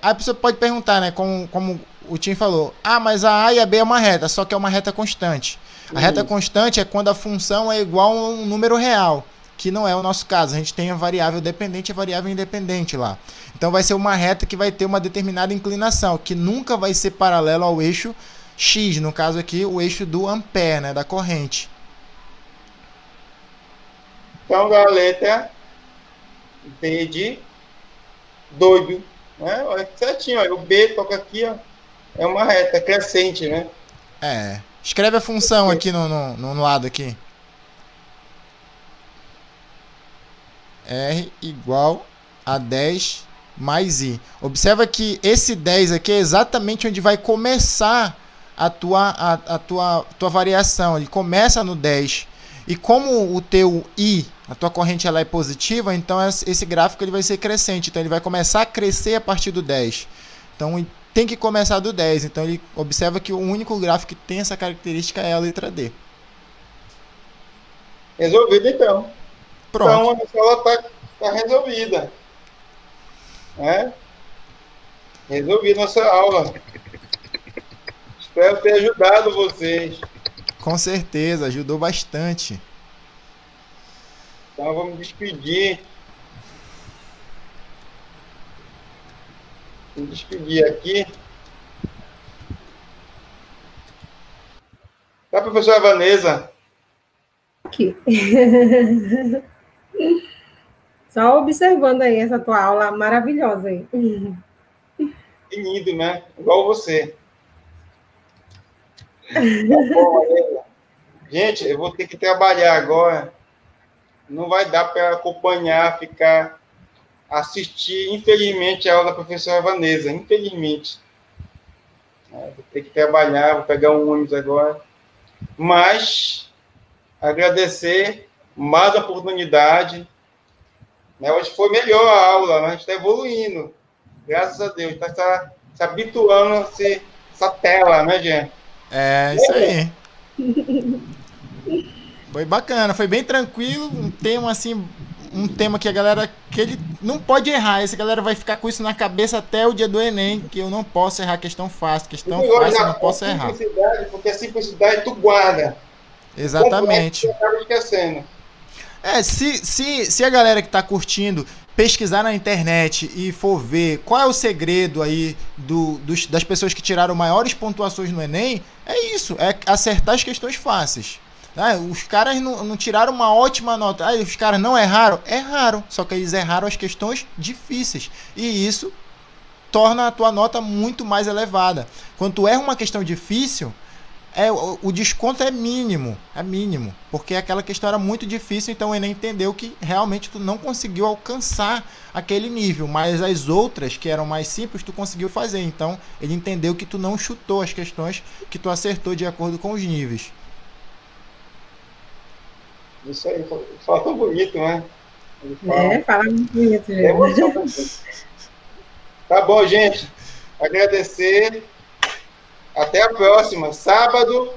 Speaker 1: a pessoa pode perguntar, né? Como o Tim falou. Ah, mas a A e a B é uma reta, só que é uma reta constante. A reta constante é quando a função é igual a um número real, que não é o nosso caso. A gente tem a variável dependente e a variável independente lá. Então vai ser uma reta que vai ter uma determinada inclinação, que nunca vai ser paralelo ao eixo X, no caso aqui o eixo do ampere, né? Da corrente.
Speaker 3: Então, da letra B de doido, né? Olha certinho, olha, o B toca aqui, ó, é uma reta crescente, né?
Speaker 1: Escreve a função aqui no lado aqui. R igual a 10 mais I. Observa que esse 10 aqui é exatamente onde vai começar a tua variação. Ele começa no 10. E como o teu I, a tua corrente ela é positiva, então esse gráfico ele vai ser crescente. Então ele vai começar a crescer a partir do 10. Então tem que começar do 10. Então ele observa que o único gráfico que tem essa característica é a letra D.
Speaker 3: Resolvido então.
Speaker 1: Pronto.
Speaker 3: Então a escola tá resolvida. Resolvi nossa aula. Espero ter ajudado vocês.
Speaker 1: Com certeza, ajudou bastante.
Speaker 3: Então vamos despedir. Vou despedir aqui. Tá, professora Vanessa?
Speaker 2: Aqui. Só observando aí essa tua aula maravilhosa aí.
Speaker 3: Que lindo, né? Igual você. Tá bom, gente, eu vou ter que trabalhar agora. Não vai dar para acompanhar, assistir, infelizmente, a aula da professora Vanessa. Infelizmente. Vou ter que trabalhar, vou pegar um ônibus agora. Mas agradecer mais a oportunidade. Né? Hoje foi melhor a aula, né? A gente está evoluindo. Graças a Deus. Está se habituando a essa tela, né, gente?
Speaker 1: É, isso aí. Foi bacana, foi bem tranquilo. Um tema assim, um tema que a galera, que ele não pode errar. Essa galera vai ficar com isso na cabeça até o dia do Enem, que eu não posso errar questão fácil. Questão fácil eu não posso errar.
Speaker 3: Porque a simplicidade tu guarda.
Speaker 1: Exatamente.
Speaker 3: Acaba esquecendo.
Speaker 1: Se a galera que tá curtindo pesquisar na internet e for ver qual é o segredo aí das pessoas que tiraram maiores pontuações no Enem, é isso, é acertar as questões fáceis. Os caras não tiraram uma ótima nota. Os caras não erraram? Erraram, só que eles erraram as questões difíceis. E isso torna a tua nota muito mais elevada. Quando tu erra uma questão difícil, o desconto é mínimo, porque aquela questão era muito difícil, então o Enem entendeu que realmente tu não conseguiu alcançar aquele nível, mas as outras que eram mais simples tu conseguiu fazer, então ele entendeu que tu não chutou as questões, que tu acertou de acordo com os níveis.
Speaker 3: Isso aí, fala tão bonito, né?
Speaker 2: Fala muito bonito, gente.
Speaker 3: Tá bom, gente, agradecer. Até a próxima. Sábado,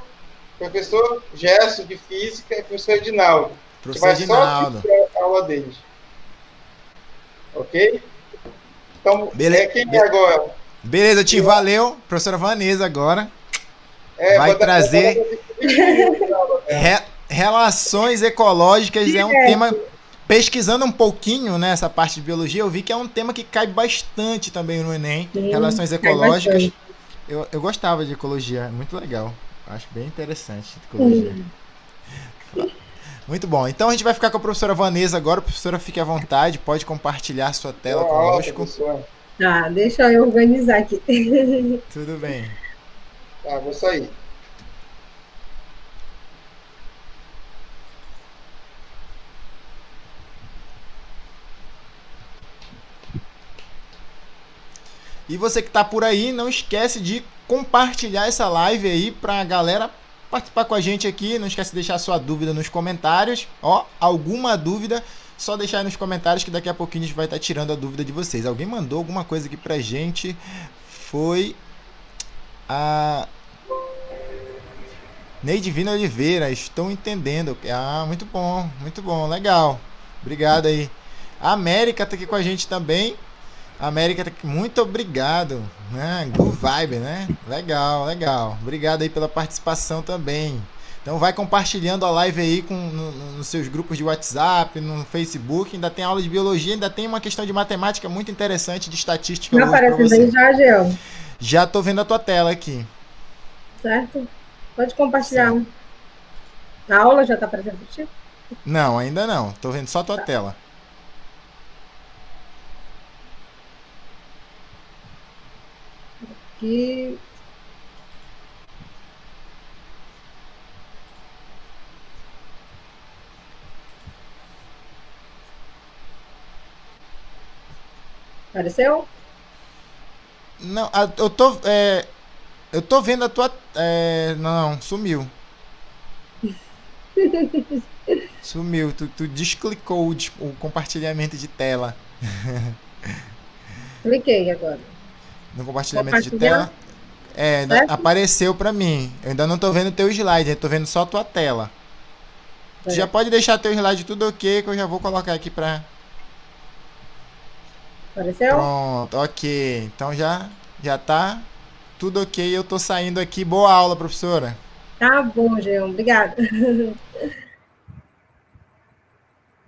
Speaker 3: professor Gerson de Física e professor Edinaldo.
Speaker 1: Professor Edinaldo.
Speaker 3: Só a aula deles. Ok? Então, quem é agora?
Speaker 1: Beleza, Tim, valeu. Professora Vanessa agora. Vai trazer relações ecológicas. É um tema... Pesquisando um pouquinho nessa parte de biologia, eu vi que é um tema que cai bastante também no Enem. Relações ecológicas. Eu gostava de ecologia, é muito legal. Acho bem interessante ecologia. Muito bom. Então a gente vai ficar com a professora Vanessa agora. Professora, fique à vontade, pode compartilhar sua tela conosco.
Speaker 2: Tá, deixa eu organizar aqui.
Speaker 1: Tudo bem.
Speaker 3: Tá, vou sair.
Speaker 1: E você que tá por aí, não esquece de compartilhar essa live aí pra galera participar com a gente aqui. Não esquece de deixar sua dúvida nos comentários. Alguma dúvida, só deixar aí nos comentários que daqui a pouquinho a gente vai estar tirando a dúvida de vocês. Alguém mandou alguma coisa aqui pra gente. Foi a Neidivina Oliveira. Estou entendendo. Muito bom, legal. Obrigado aí. A América tá aqui com a gente também. América, muito obrigado, né? Good vibe, né? Legal. Obrigado aí pela participação também. Então vai compartilhando a live aí nos seus grupos de WhatsApp, no Facebook. Ainda tem aula de biologia, ainda tem uma questão de matemática muito interessante, de estatística.
Speaker 2: Não aparecendo aí já, Geo?
Speaker 1: Já tô vendo a tua tela aqui.
Speaker 2: Certo? Pode compartilhar. Certo. A aula já tá aparecendo para ti?
Speaker 1: Não, ainda não. Tô vendo só a tua tela.
Speaker 2: Aqui. Apareceu?
Speaker 1: Não, eu tô vendo a tua... não, sumiu. Sumiu, tu desclicou o compartilhamento de tela.
Speaker 2: Cliquei agora.
Speaker 1: No compartilhamento de tela. Apareceu pra mim. Eu ainda não tô vendo o teu slide, eu tô vendo só a tua tela. Tu já pode deixar teu slide tudo ok, que eu já vou colocar aqui pra...
Speaker 2: Apareceu?
Speaker 1: Pronto, ok. Então já tá tudo ok. Eu tô saindo aqui. Boa aula, professora.
Speaker 2: Tá bom, Jean. Obrigada.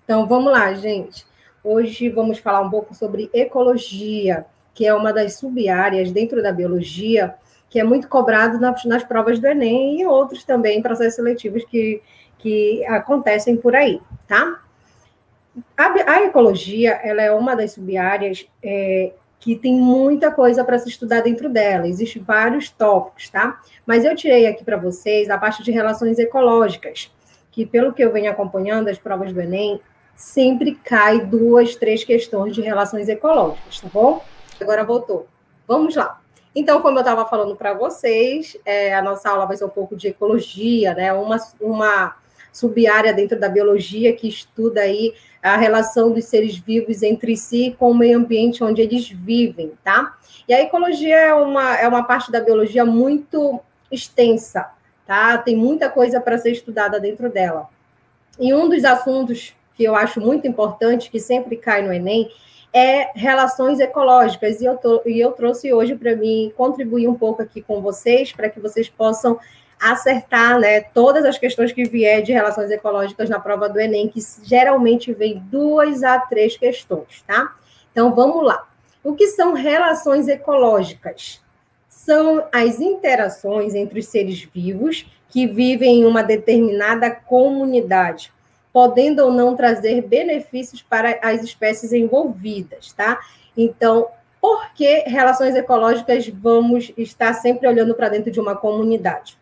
Speaker 2: Então, vamos lá, gente. Hoje vamos falar um pouco sobre ecologia, que é uma das sub-áreas dentro da biologia que é muito cobrado nas provas do Enem e outros também processos seletivos que acontecem por aí, tá? A ecologia, ela é uma das sub-áreas que tem muita coisa para se estudar dentro dela. Existem vários tópicos, tá? Mas eu tirei aqui para vocês a parte de relações ecológicas, que pelo que eu venho acompanhando as provas do Enem, sempre cai 2, 3 questões de relações ecológicas, tá bom? Agora voltou. Vamos lá. Então, como eu estava falando para vocês, a nossa aula vai ser um pouco de ecologia, né? Uma sub-área dentro da biologia que estuda aí a relação dos seres vivos entre si com o meio ambiente onde eles vivem, tá? E a ecologia é uma parte da biologia muito extensa, tá? Tem muita coisa para ser estudada dentro dela. E um dos assuntos que eu acho muito importante, que sempre cai no Enem, é relações ecológicas. E eu trouxe hoje para mim contribuir um pouco aqui com vocês, para que vocês possam acertar, né, todas as questões que vier de relações ecológicas na prova do Enem, que geralmente vem 2 a 3 questões, tá? Então, vamos lá. O que são relações ecológicas? São as interações entre os seres vivos que vivem em uma determinada comunidade, podendo ou não trazer benefícios para as espécies envolvidas, tá? Então, por que relações ecológicas vamos estar sempre olhando para dentro de uma comunidade?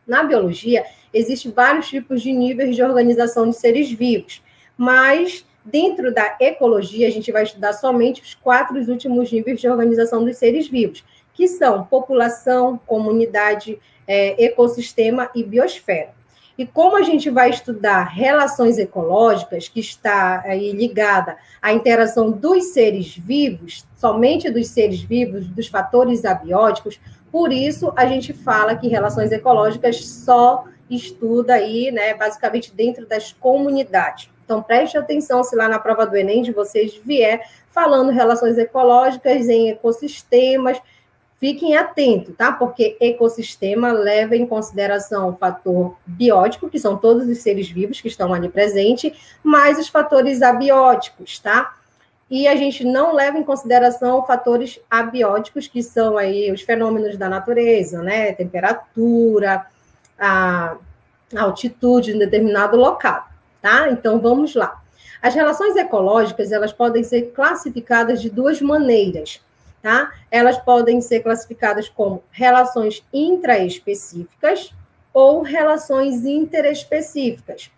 Speaker 2: Na biologia, existem vários tipos de níveis de organização de seres vivos, mas dentro da ecologia, a gente vai estudar somente os 4 últimos níveis de organização dos seres vivos, que são população, comunidade, ecossistema e biosfera. E como a gente vai estudar relações ecológicas, que está aí ligada à interação dos seres vivos, somente dos seres vivos, dos fatores abióticos, por isso a gente fala que relações ecológicas só estuda aí, né, basicamente dentro das comunidades. Então, preste atenção se lá na prova do Enem de vocês vier falando relações ecológicas em ecossistemas, fiquem atentos, tá? Porque ecossistema leva em consideração o fator biótico, que são todos os seres vivos que estão ali presentes, mais os fatores abióticos, tá? E a gente não leva em consideração fatores abióticos, que são aí os fenômenos da natureza, né? Temperatura, a altitude em determinado local, tá? Então, vamos lá. As relações ecológicas, elas podem ser classificadas de 2 maneiras, tá? Elas podem ser classificadas como relações intraespecíficas ou relações interespecíficas.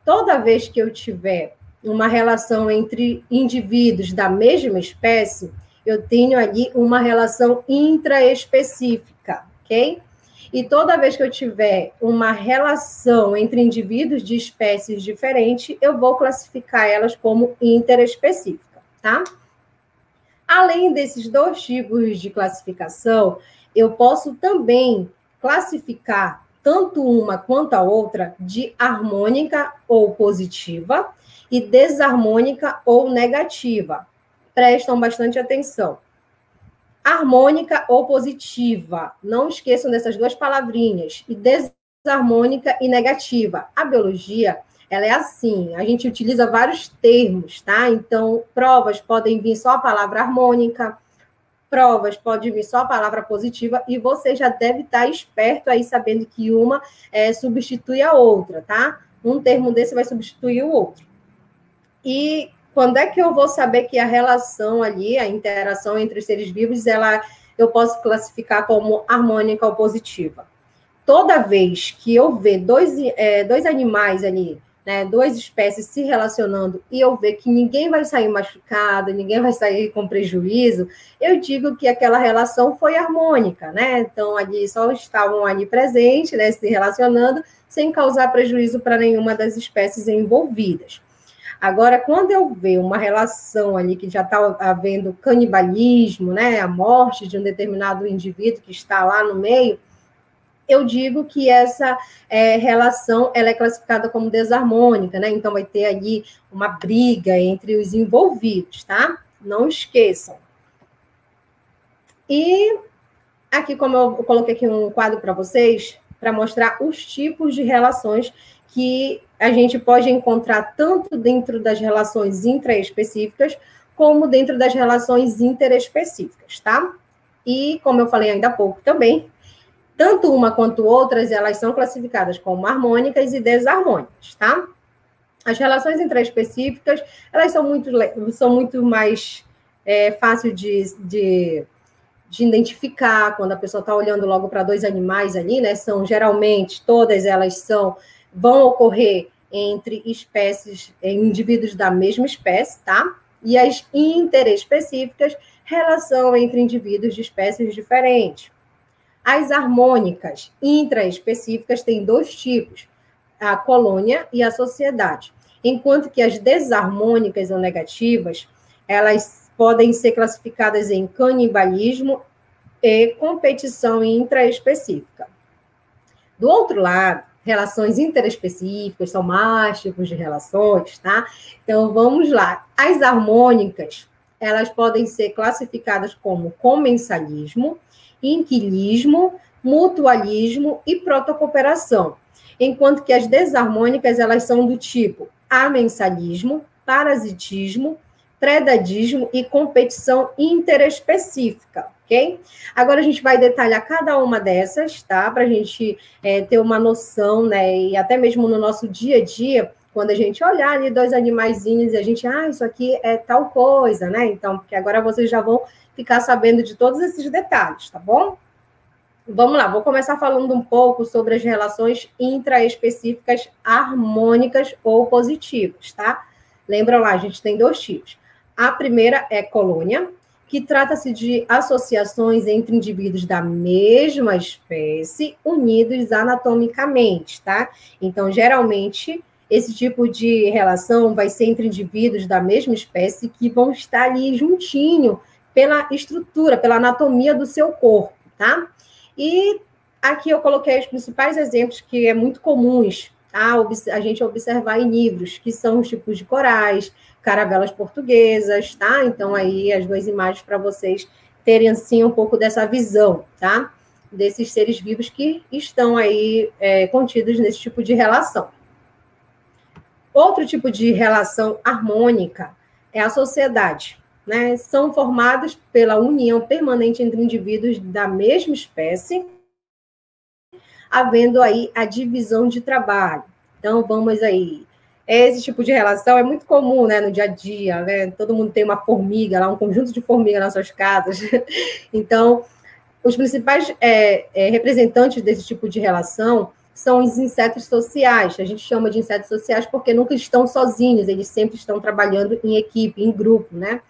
Speaker 2: Toda vez que eu tiver uma relação entre indivíduos da mesma espécie, eu tenho ali uma relação intraespecífica, ok? E toda vez que eu tiver uma relação entre indivíduos de espécies diferentes, eu vou classificar elas como interespecífica, tá? Além desses 2 tipos de classificação, eu posso também classificar tanto uma quanto a outra de harmônica ou positiva e desarmônica ou negativa. Prestam bastante atenção. Harmônica ou positiva, não esqueçam dessas 2 palavrinhas. E desarmônica e negativa. A biologia, ela é assim, a gente utiliza vários termos, tá? Então, provas podem vir só a palavra harmônica, provas pode vir só a palavra positiva, e você já deve estar esperto aí, sabendo que uma substitui a outra, tá? Um termo desse vai substituir o outro. E quando é que eu vou saber que a relação ali, a interação entre os seres vivos, eu posso classificar como harmônica ou positiva? Toda vez que eu ver dois animais ali, né, 2 espécies se relacionando, e eu ver que ninguém vai sair machucado, ninguém vai sair com prejuízo, eu digo que aquela relação foi harmônica, né? Então, ali só estavam ali presentes, né, se relacionando, sem causar prejuízo para nenhuma das espécies envolvidas. Agora, quando eu ver uma relação ali que já está havendo canibalismo, né, a morte de um determinado indivíduo que está lá no meio, eu digo que essa relação ela é classificada como desarmônica, né? Então, vai ter ali uma briga entre os envolvidos, tá? Não esqueçam. E aqui, como eu coloquei aqui um quadro para vocês, para mostrar os tipos de relações que a gente pode encontrar tanto dentro das relações intraespecíficas, como dentro das relações interespecíficas, tá? E, como eu falei ainda há pouco também, tanto uma quanto outras, elas são classificadas como harmônicas e desarmônicas, tá? As relações intraespecíficas, elas são muito mais fáceis de identificar quando a pessoa está olhando logo para dois animais ali, né? Geralmente, todas elas vão ocorrer entre espécies, indivíduos da mesma espécie, tá? E as interespecíficas, relação entre indivíduos de espécies diferentes. As harmônicas intraespecíficas têm dois tipos, a colônia e a sociedade, enquanto que as desarmônicas ou negativas, elas podem ser classificadas em canibalismo e competição intraespecífica. Do outro lado, relações interespecíficas são mais tipos de relações, tá? Então, vamos lá. As harmônicas, elas podem ser classificadas como comensalismo, inquilismo, mutualismo e protocooperação, enquanto que as desarmônicas, elas são do tipo amensalismo, parasitismo, predadismo e competição interespecífica, ok? Agora a gente vai detalhar cada uma dessas, tá? Para a gente ter uma noção, né? E até mesmo no nosso dia a dia, quando a gente olhar ali dois animaizinhos e a gente, isso aqui é tal coisa, né? Então, porque agora vocês já vão ficar sabendo de todos esses detalhes, tá bom? Vamos lá, vou começar falando um pouco sobre as relações intraespecíficas harmônicas ou positivas, tá? Lembra lá, a gente tem dois tipos. A primeira é colônia, que trata-se de associações entre indivíduos da mesma espécie unidos anatomicamente, tá? Então, geralmente, esse tipo de relação vai ser entre indivíduos da mesma espécie que vão estar ali juntinho pela estrutura, pela anatomia do seu corpo, tá? E aqui eu coloquei os principais exemplos que é muito comuns, tá? A gente observar em livros, que são os tipos de corais, caravelas portuguesas, tá? Então, aí, as duas imagens para vocês terem, assim, um pouco dessa visão, tá? Desses seres vivos que estão aí contidos nesse tipo de relação. Outro tipo de relação harmônica é a sociedade, né? São formados pela união permanente entre indivíduos da mesma espécie, havendo aí a divisão de trabalho. Então, vamos aí. Esse tipo de relação é muito comum, né, no dia a dia, né? Todo mundo tem uma formiga lá, um conjunto de formigas nas suas casas. Então, os principais representantes desse tipo de relação são os insetos sociais. A gente chama de insetos sociais porque nunca estão sozinhos, eles sempre estão trabalhando em equipe, em grupo, né?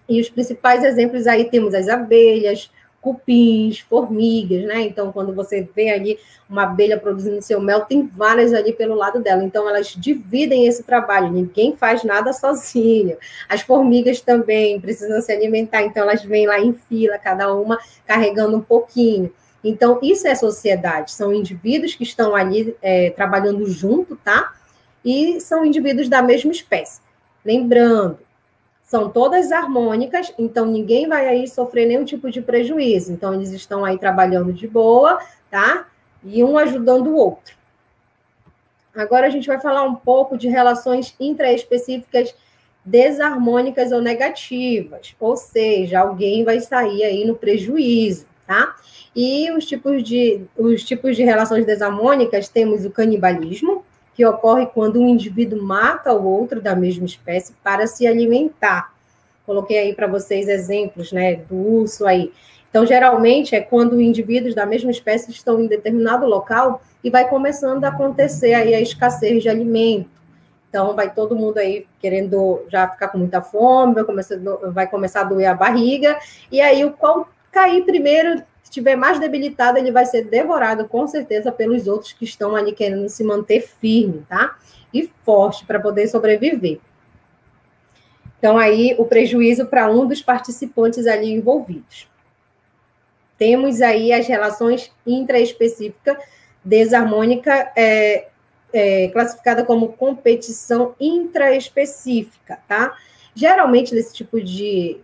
Speaker 2: E os principais exemplos aí temos as abelhas, cupins, formigas, né? Então, quando você vê ali uma abelha produzindo seu mel, tem várias ali pelo lado dela. Então, elas dividem esse trabalho, ninguém faz nada sozinho. As formigas também precisam se alimentar, então elas vêm lá em fila, cada uma carregando um pouquinho. Então, isso é sociedade, são indivíduos que estão ali trabalhando junto, tá? E são indivíduos da mesma espécie. Lembrando, são todas harmônicas, então ninguém vai aí sofrer nenhum tipo de prejuízo. Então, eles estão aí trabalhando de boa, tá? E um ajudando o outro. Agora, a gente vai falar um pouco de relações intraespecíficas desarmônicas ou negativas. Ou seja, alguém vai sair aí no prejuízo, tá? E os tipos de relações desarmônicas, temos o canibalismo, que ocorre quando um indivíduo mata o outro da mesma espécie para se alimentar. Coloquei aí para vocês exemplos, né, do urso aí. Então, geralmente, é quando indivíduos da mesma espécie estão em determinado local e vai começando a acontecer aí a escassez de alimento. Então, vai todo mundo aí querendo já ficar com muita fome, vai começar a doer a barriga, e aí o qual cair primeiro, se estiver mais debilitado, ele vai ser devorado, com certeza, pelos outros que estão ali querendo se manter firme, tá? E forte para poder sobreviver. Então, aí, o prejuízo para um dos participantes ali envolvidos. Temos aí as relações intraespecíficas desarmônica, classificada como competição intraespecífica, tá? Geralmente, nesse tipo de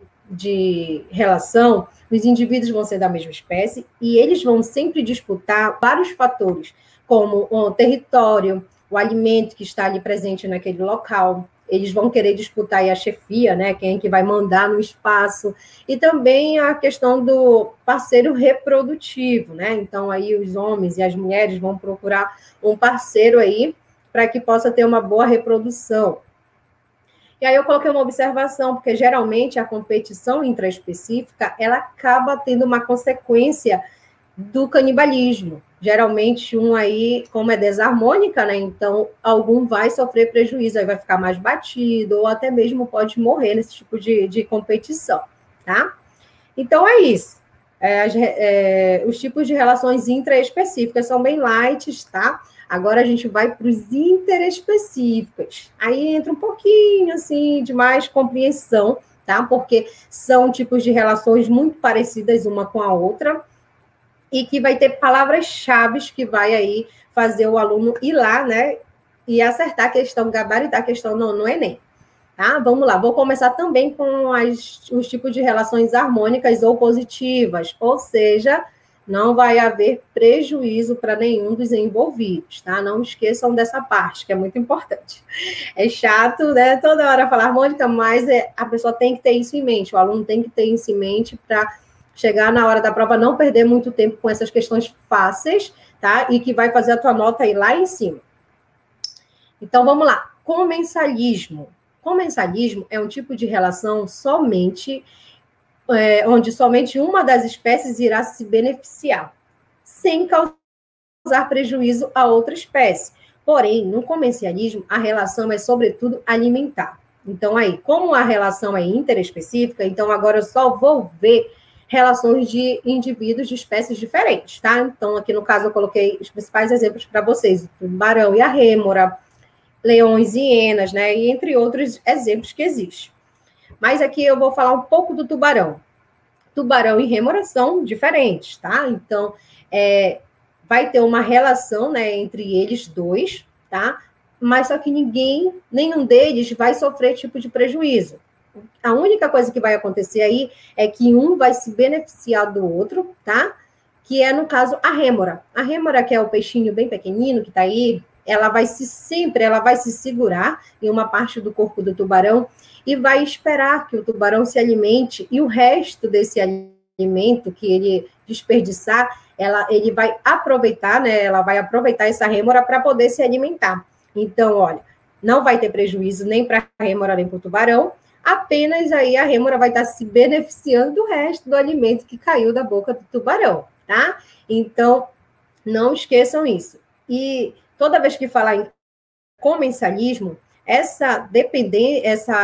Speaker 2: relação, os indivíduos vão ser da mesma espécie e eles vão sempre disputar vários fatores, como o território, o alimento que está ali presente naquele local, eles vão querer disputar aí a chefia, né? Quem é que vai mandar no espaço. E também a questão do parceiro reprodutivo, né? Então, aí os homens e as mulheres vão procurar um parceiro aí para que possa ter uma boa reprodução. E aí eu coloquei uma observação, porque geralmente a competição intraespecífica, ela acaba tendo uma consequência do canibalismo. Geralmente um aí, como é desarmônica, né? Então algum vai sofrer prejuízo, aí vai ficar mais batido, ou até mesmo pode morrer nesse tipo de competição, tá? Então é isso. Os tipos de relações intraespecíficas são bem light, tá? Agora a gente vai para os interespecíficas. Aí entra um pouquinho, assim, de mais compreensão, tá? Porque são tipos de relações muito parecidas uma com a outra e que vai ter palavras-chave que vai aí fazer o aluno ir lá, né? E acertar a questão, gabaritar a questão no Enem. Tá? Vamos lá, vou começar também com os tipos de relações harmônicas ou positivas, ou seja, não vai haver prejuízo para nenhum dos envolvidos, tá? Não esqueçam dessa parte, que é muito importante. É chato, né? Toda hora falar harmônica, mas a pessoa tem que ter isso em mente, o aluno tem que ter isso em mente para chegar na hora da prova, não perder muito tempo com essas questões fáceis, tá? E que vai fazer a tua nota aí lá em cima. Então, vamos lá. Comensalismo. Comensalismo é um tipo de relação onde somente uma das espécies irá se beneficiar, sem causar prejuízo a outra espécie. Porém, no comencialismo, a relação é, sobretudo, alimentar. Então, aí, como a relação é interespecífica, então agora eu só vou ver relações de indivíduos de espécies diferentes, tá? Então, aqui no caso, eu coloquei os principais exemplos para vocês, o tubarão e a rêmora, leões e hienas, né? E entre outros exemplos que existem. Mas aqui eu vou falar um pouco do tubarão. Tubarão e rêmora são diferentes, tá? Então, vai ter uma relação, né, entre eles dois, tá? Mas só que nenhum deles vai sofrer tipo de prejuízo. A única coisa que vai acontecer aí é que um vai se beneficiar do outro, tá? Que é, no caso, a rêmora. A rêmora, que é o peixinho bem pequenino que tá aí, ela vai se segurar em uma parte do corpo do tubarão e vai esperar que o tubarão se alimente e o resto desse alimento que ele desperdiçar, ele vai aproveitar, né? Ela vai aproveitar essa rêmora para poder se alimentar. Então, olha, não vai ter prejuízo nem para a rêmora nem para o tubarão, apenas aí a rêmora vai estar se beneficiando do resto do alimento que caiu da boca do tubarão, tá? Então, não esqueçam isso. E toda vez que falar em comensalismo, essa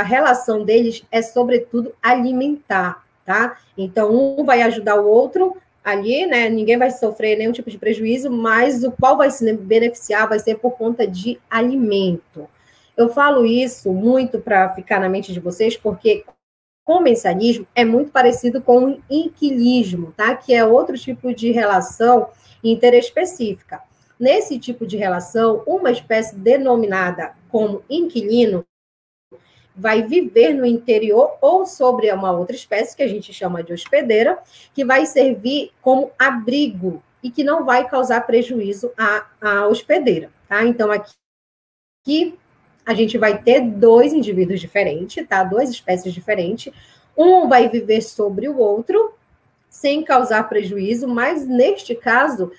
Speaker 2: relação deles é, sobretudo, alimentar, tá? Então, um vai ajudar o outro ali, né? Ninguém vai sofrer nenhum tipo de prejuízo, mas o qual vai se beneficiar vai ser por conta de alimento. Eu falo isso muito para ficar na mente de vocês, porque comensalismo é muito parecido com o inquilismo, tá? Que é outro tipo de relação interespecífica. Nesse tipo de relação, uma espécie denominada como inquilino vai viver no interior ou sobre uma outra espécie, que a gente chama de hospedeira, que vai servir como abrigo e que não vai causar prejuízo à hospedeira, tá? Então, aqui a gente vai ter dois indivíduos diferentes, tá? Duas espécies diferentes. Um vai viver sobre o outro, sem causar prejuízo, mas, neste caso,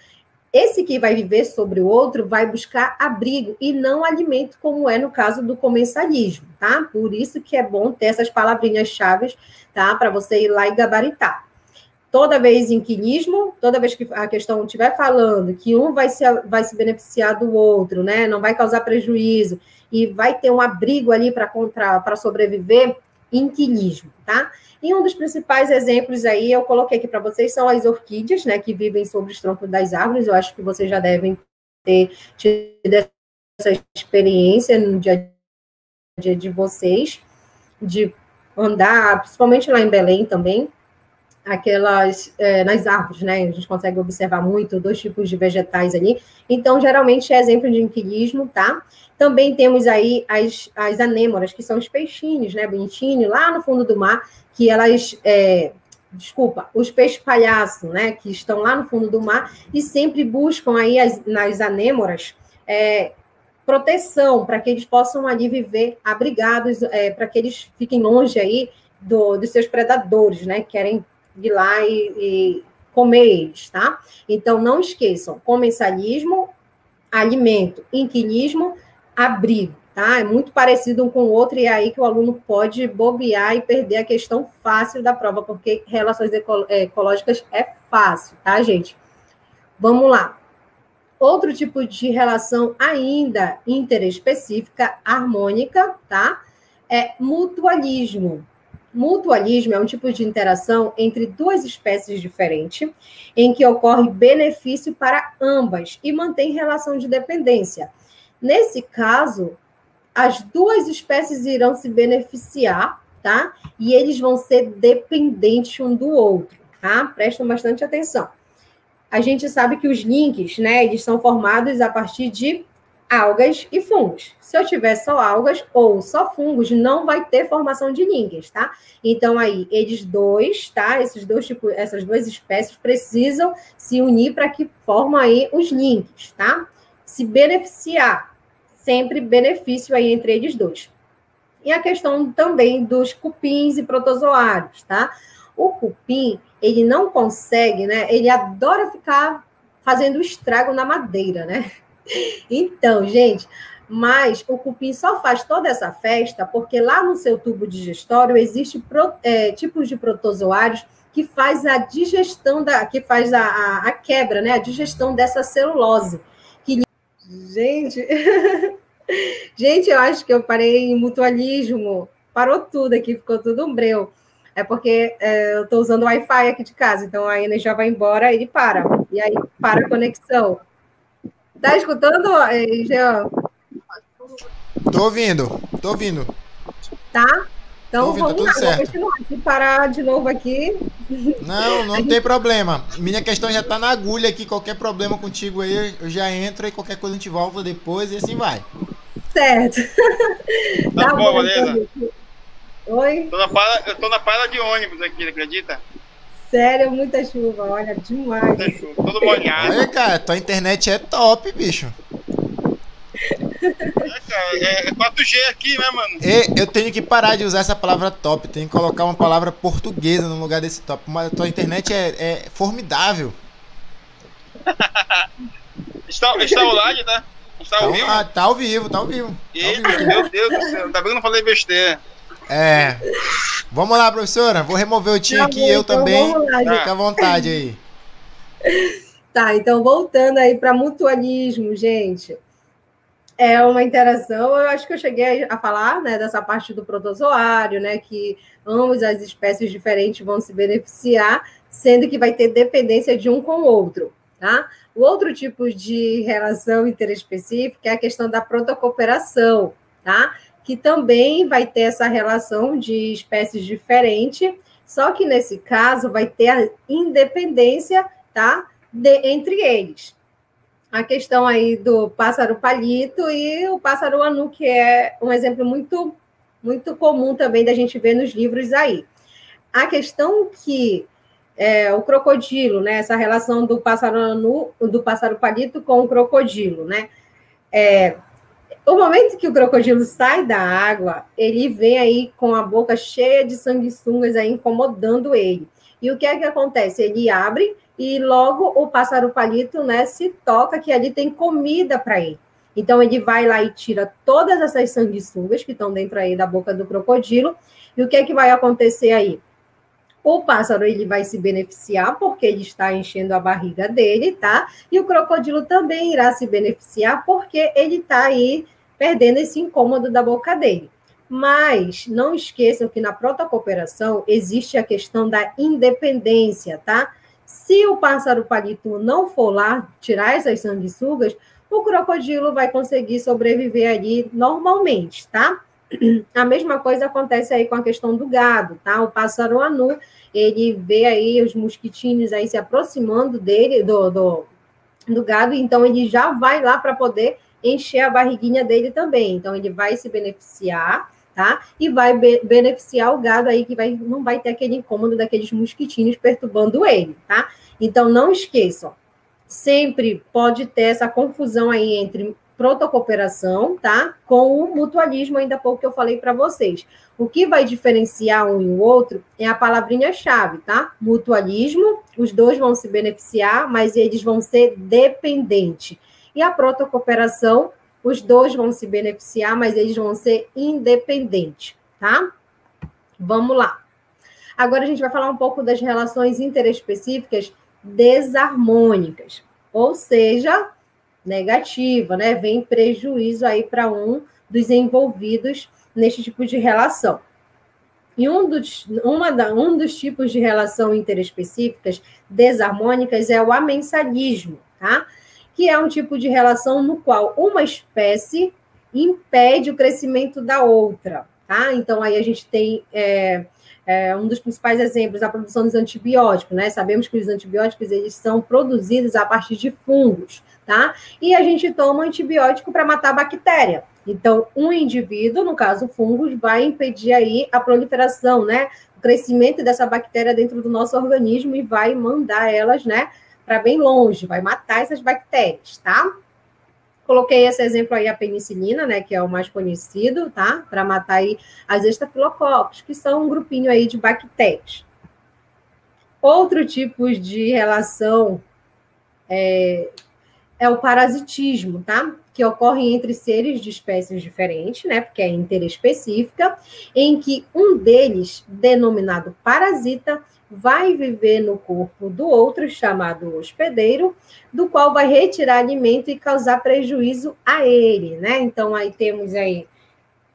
Speaker 2: esse que vai viver sobre o outro vai buscar abrigo e não alimento, como é no caso do comensalismo, tá? Por isso que é bom ter essas palavrinhas-chave, tá? Para você ir lá e gabaritar. Toda vez em quilismo, toda vez que a questão estiver falando que um vai se beneficiar do outro, né? Não vai causar prejuízo e vai ter um abrigo ali para sobreviver, inquilismo, tá? E um dos principais exemplos aí, eu coloquei aqui para vocês, são as orquídeas, né, que vivem sobre os troncos das árvores. Eu acho que vocês já devem ter tido essa experiência no dia a dia de vocês, de andar, principalmente lá em Belém também, nas árvores, né? A gente consegue observar muito dois tipos de vegetais ali. Então, geralmente, é exemplo de inquilismo, tá? Também temos aí as anêmoras, que são os peixinhos, né? Bonitinhos, lá no fundo do mar, que elas... os peixes palhaço, né? Que estão lá no fundo do mar e sempre buscam aí nas anêmoras proteção, para que eles possam ali viver abrigados, para que eles fiquem longe aí dos seus predadores, né? Que querem ir lá e comer eles, tá? Então, não esqueçam, comensalismo, alimento, inquilismo, abrigo, tá? É muito parecido um com o outro, e é aí que o aluno pode bobear e perder a questão fácil da prova, porque relações ecológicas é fácil, tá, gente? Vamos lá. Outro tipo de relação ainda interespecífica, harmônica, tá? É mutualismo. Mutualismo é um tipo de interação entre duas espécies diferentes, em que ocorre benefício para ambas e mantém relação de dependência. Nesse caso, as duas espécies irão se beneficiar, tá? E eles vão ser dependentes um do outro, tá? Prestem bastante atenção. A gente sabe que os links, né, eles são formados a partir de algas e fungos. Se eu tiver só algas ou só fungos, não vai ter formação de links, tá? Então, aí, eles dois, tá? Esses dois tipos, essas duas espécies precisam se unir para que formem aí os links, tá? Se beneficiar, sempre benefício aí entre eles dois. E a questão também dos cupins e protozoários, tá? O cupim, ele não consegue, né? Ele adora ficar fazendo estrago na madeira, né? Então, gente, mas o cupim só faz toda essa festa porque lá no seu tubo digestório existe tipos de protozoários que faz a digestão, que faz a quebra, né? A digestão dessa celulose. Gente, gente, eu acho que eu parei em mutualismo. Parou tudo aqui, ficou tudo um breu. É porque eu estou usando o Wi-Fi aqui de casa, então a energia vai embora, ele para. E aí para a conexão. Tá escutando, Jean?
Speaker 1: Tô ouvindo.
Speaker 2: Tá? Então
Speaker 1: ouvindo,
Speaker 2: vamos lá, vou continuar. Se parar de novo aqui.
Speaker 1: Não tem problema. Minha questão já tá na agulha aqui. Qualquer problema contigo aí, eu já entro e qualquer coisa a gente volta depois e assim vai.
Speaker 2: Certo.
Speaker 3: Tá bom, beleza.
Speaker 2: Oi?
Speaker 3: Eu tô na parada de ônibus aqui, acredita?
Speaker 2: Sério, muita chuva, olha, demais.
Speaker 3: Muita chuva, todo molhado.
Speaker 1: Olha, cara, tua internet é top, bicho.
Speaker 3: É 4G aqui, né, mano?
Speaker 1: Eu tenho que parar de usar essa palavra top. Tenho que colocar uma palavra portuguesa no lugar desse top. Mas a tua internet é formidável.
Speaker 3: Está online, tá? Está ao vivo?
Speaker 1: Tá ao vivo, tá ao vivo.
Speaker 3: Eita, meu Deus do céu, ainda bem que eu não falei besteira.
Speaker 1: Vamos lá, professora. Vou remover o tio aqui, eu
Speaker 2: então
Speaker 1: também.
Speaker 2: Vamos lá,
Speaker 1: Fica à vontade aí.
Speaker 2: Tá, então voltando aí para mutualismo, gente. É uma interação, eu acho que eu cheguei a falar, né, dessa parte do protozoário, né, que ambas as espécies diferentes vão se beneficiar, sendo que vai ter dependência de um com o outro, tá? O outro tipo de relação interespecífica é a questão da protocooperação, tá? Que também vai ter essa relação de espécies diferentes, só que nesse caso vai ter a independência, tá? Entre eles. A questão aí do pássaro palito e o pássaro anu, que é um exemplo muito, muito comum também da gente ver nos livros aí. A questão que o crocodilo, né? Essa relação do pássaro anu, do pássaro palito com o crocodilo, né? O momento que o crocodilo sai da água, ele vem aí com a boca cheia de sanguessugas aí incomodando ele. E o que é que acontece? Ele abre e logo o pássaro palito, né, se toca que ali tem comida para ele. Então ele vai lá e tira todas essas sanguessugas que estão dentro aí da boca do crocodilo. E o que é que vai acontecer aí? O pássaro ele vai se beneficiar porque ele está enchendo a barriga dele, tá? E o crocodilo também irá se beneficiar porque ele está aí perdendo esse incômodo da boca dele. Mas não esqueçam que na protocooperação existe a questão da independência, tá? Se o pássaro palito não for lá tirar essas sanguessugas, o crocodilo vai conseguir sobreviver ali normalmente, tá? A mesma coisa acontece aí com a questão do gado, tá? O pássaro anu, ele vê aí os mosquitinhos aí se aproximando dele, do gado, então ele já vai lá para poder encher a barriguinha dele também. Então ele vai se beneficiar, tá? E vai beneficiar o gado aí que não vai ter aquele incômodo daqueles mosquitinhos perturbando ele, tá? Então não esqueçam, sempre pode ter essa confusão aí entre protocooperação, tá? Com o mutualismo, ainda há pouco que eu falei para vocês. O que vai diferenciar um e o outro é a palavrinha-chave, tá? Mutualismo, os dois vão se beneficiar, mas eles vão ser dependentes. E a protocooperação, os dois vão se beneficiar, mas eles vão ser independentes, tá? Vamos lá. Agora a gente vai falar um pouco das relações interespecíficas desarmônicas, ou seja, negativa, né? Vem prejuízo aí para um dos envolvidos neste tipo de relação. E um dos tipos de relação interespecíficas desarmônicas é o amensalismo, tá? Que é um tipo de relação no qual uma espécie impede o crescimento da outra, tá? Então, aí a gente tem um dos principais exemplos, a produção dos antibióticos, né? Sabemos que os antibióticos, eles são produzidos a partir de fungos, tá? E a gente toma antibiótico para matar a bactéria. Então, um indivíduo, no caso fungos, vai impedir aí a proliferação, né? O crescimento dessa bactéria dentro do nosso organismo e vai mandar elas, né, para bem longe, vai matar essas bactérias, tá? Coloquei esse exemplo aí, a penicilina, né, que é o mais conhecido, tá? Para matar aí as estafilococos, que são um grupinho aí de bactérias. Outro tipo de relação é o parasitismo, tá? Que ocorre entre seres de espécies diferentes, né? Porque é interespecífica, em que um deles, denominado parasita, vai viver no corpo do outro, chamado hospedeiro, do qual vai retirar alimento e causar prejuízo a ele, né? Então, aí temos aí,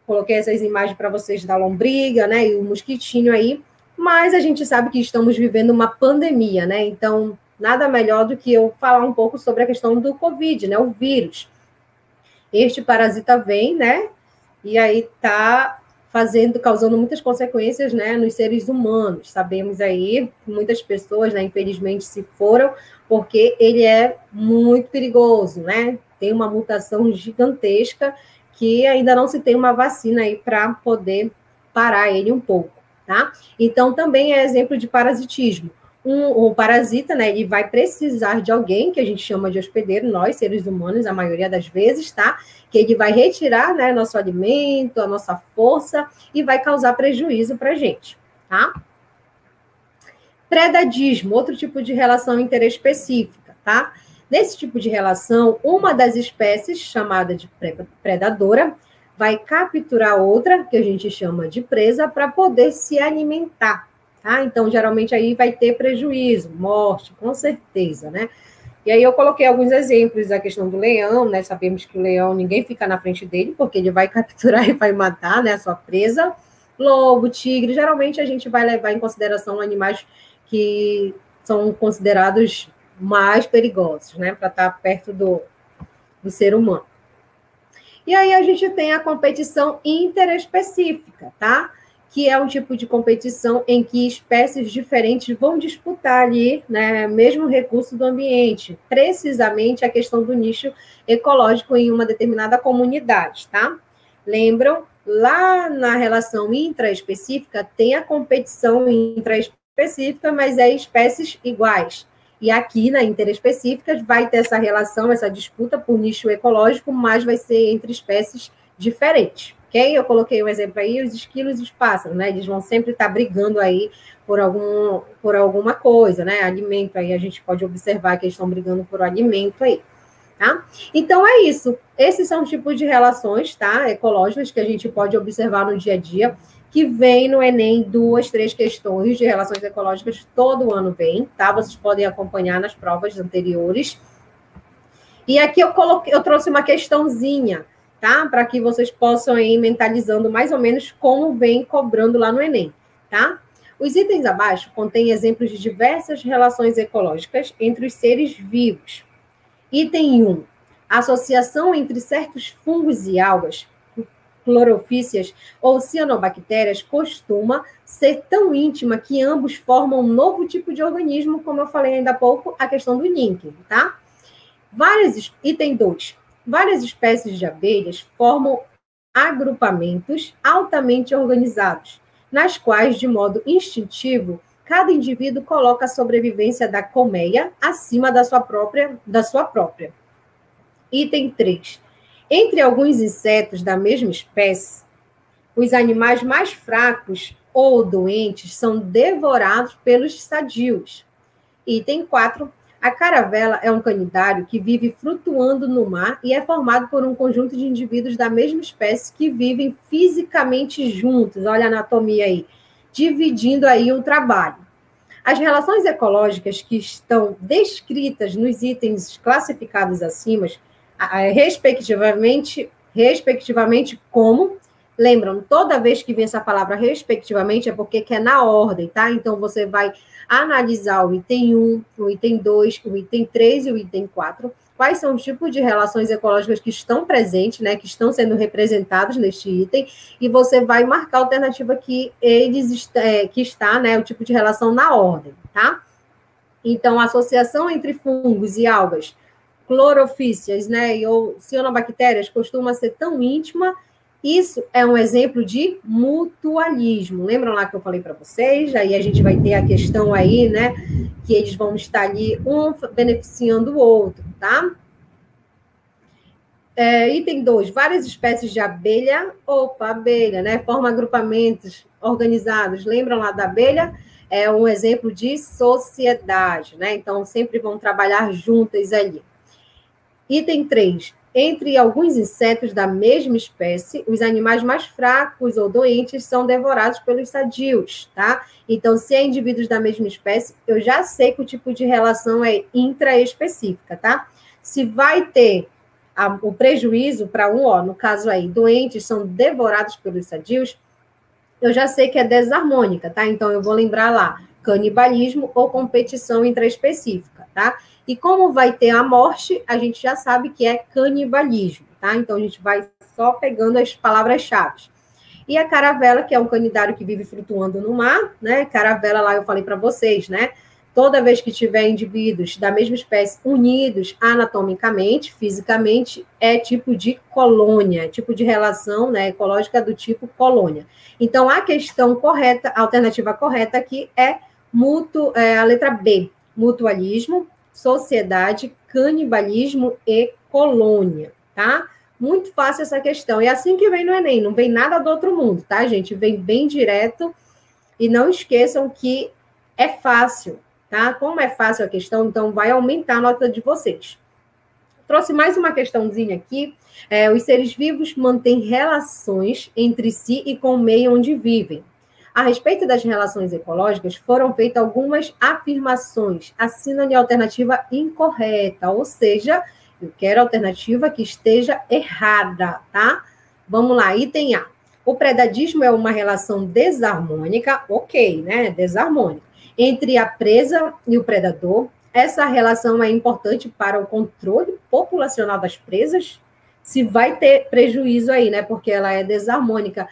Speaker 2: coloquei essas imagens para vocês da lombriga, né? E o mosquitinho aí, mas a gente sabe que estamos vivendo uma pandemia, né? Então, nada melhor do que eu falar um pouco sobre a questão do Covid, né? O vírus. Este parasita vem, né? E aí tá causando muitas consequências, né, nos seres humanos. Sabemos aí que muitas pessoas, né, infelizmente, se foram, porque ele é muito perigoso, né? Tem uma mutação gigantesca que ainda não se tem uma vacina aí para poder parar ele um pouco, tá? Então, também é exemplo de parasitismo. O parasita, né, ele vai precisar de alguém, que a gente chama de hospedeiro, nós, seres humanos, a maioria das vezes, tá? Que ele vai retirar, né, nosso alimento, a nossa força, e vai causar prejuízo para a gente, tá? Predadismo, outro tipo de relação interespecífica, tá? Nesse tipo de relação, uma das espécies, chamada de predadora, vai capturar outra, que a gente chama de presa, para poder se alimentar, tá? Então, geralmente, aí vai ter prejuízo, morte, com certeza, né? E aí eu coloquei alguns exemplos da questão do leão, né? Sabemos que o leão, ninguém fica na frente dele, porque ele vai capturar e vai matar, né, a sua presa. Lobo, tigre, geralmente a gente vai levar em consideração animais que são considerados mais perigosos, né? Para estar perto do ser humano. E aí a gente tem a competição interespecífica, tá? Que é um tipo de competição em que espécies diferentes vão disputar ali, né, mesmo recurso do ambiente, precisamente a questão do nicho ecológico em uma determinada comunidade, tá? Lembram? Lá na relação intraespecífica tem a competição intraespecífica, mas é espécies iguais. E aqui na interespecífica vai ter essa relação, essa disputa por nicho ecológico, mas vai ser entre espécies diferentes. Okay? Eu coloquei um exemplo aí, os esquilos e os pássaros, né? Eles vão sempre estar brigando aí por alguma coisa, né? Alimento aí, a gente pode observar que eles estão brigando por alimento aí, tá? Então, é isso. Esses são os tipos de relações, tá? Ecológicas que a gente pode observar no dia a dia, que vem no Enem 2, 3 questões de relações ecológicas, todo ano vem, tá? Vocês podem acompanhar nas provas anteriores. E aqui eu trouxe uma questãozinha, tá? Para que vocês possam ir mentalizando mais ou menos como vem cobrando lá no Enem, tá? Os itens abaixo contêm exemplos de diversas relações ecológicas entre os seres vivos. Item 1. Associação entre certos fungos e algas, clorofícias ou cianobactérias costuma ser tão íntima que ambos formam um novo tipo de organismo, como eu falei ainda há pouco, a questão do linking, tá? Item 2. Várias espécies de abelhas formam agrupamentos altamente organizados, nas quais, de modo instintivo, cada indivíduo coloca a sobrevivência da colmeia acima da sua própria. Item 3. Entre alguns insetos da mesma espécie, os animais mais fracos ou doentes são devorados pelos sadios. Item 4. A caravela é um canidário que vive flutuando no mar e é formado por um conjunto de indivíduos da mesma espécie que vivem fisicamente juntos. Olha a anatomia aí, dividindo aí o trabalho. As relações ecológicas que estão descritas nos itens classificados acima, respectivamente como, lembram, toda vez que vem essa palavra respectivamente é porque é na ordem, tá? Então, você vai analisar o item 1, o item 2, o item 3 e o item 4. Quais são os tipos de relações ecológicas que estão presentes, né, que estão sendo representados neste item, e você vai marcar a alternativa que que está, né, o tipo de relação na ordem, tá? Então, a associação entre fungos e algas clorofícias, né, ou cianobactérias costuma ser tão íntima. Isso é um exemplo de mutualismo. Lembram lá que eu falei para vocês? Aí a gente vai ter a questão aí, né? Que eles vão estar ali, um beneficiando o outro, tá? Item 2. Várias espécies de abelha. Opa, abelha, né? Formam agrupamentos organizados. Lembram lá da abelha? É um exemplo de sociedade, né? Então, sempre vão trabalhar juntas ali. Item 3. Entre alguns insetos da mesma espécie, os animais mais fracos ou doentes são devorados pelos sadios, tá? Então, se é indivíduos da mesma espécie, eu já sei que o tipo de relação é intraespecífica, tá? Se vai ter o prejuízo para no caso aí, doentes são devorados pelos sadios, eu já sei que é desarmônica, tá? Então, eu vou lembrar lá, canibalismo ou competição intraespecífica, tá? E como vai ter a morte, a gente já sabe que é canibalismo, tá? Então, a gente vai só pegando as palavras-chave. E a caravela, que é um canidário que vive flutuando no mar, né? Caravela lá eu falei para vocês, né? Toda vez que tiver indivíduos da mesma espécie unidos anatomicamente, fisicamente, é tipo de colônia, tipo de relação, né, ecológica do tipo colônia. Então, a questão correta, a alternativa correta aqui é a letra B, mutualismo, sociedade, canibalismo e colônia, tá? Muito fácil essa questão. E assim que vem no Enem, não vem nada do outro mundo, tá, gente? Vem bem direto. E não esqueçam que é fácil, tá? Como é fácil a questão, então vai aumentar a nota de vocês. Trouxe mais uma questãozinha aqui. Os seres vivos mantêm relações entre si e com o meio onde vivem. A respeito das relações ecológicas, foram feitas algumas afirmações. Assina-lhe a alternativa incorreta, ou seja, eu quero a alternativa que esteja errada, tá? Vamos lá, item A. O predadismo é uma relação desarmônica, ok, né? Desarmônica. Entre a presa e o predador. Essa relação é importante para o controle populacional das presas. Se vai ter prejuízo aí, né? Porque ela é desarmônica.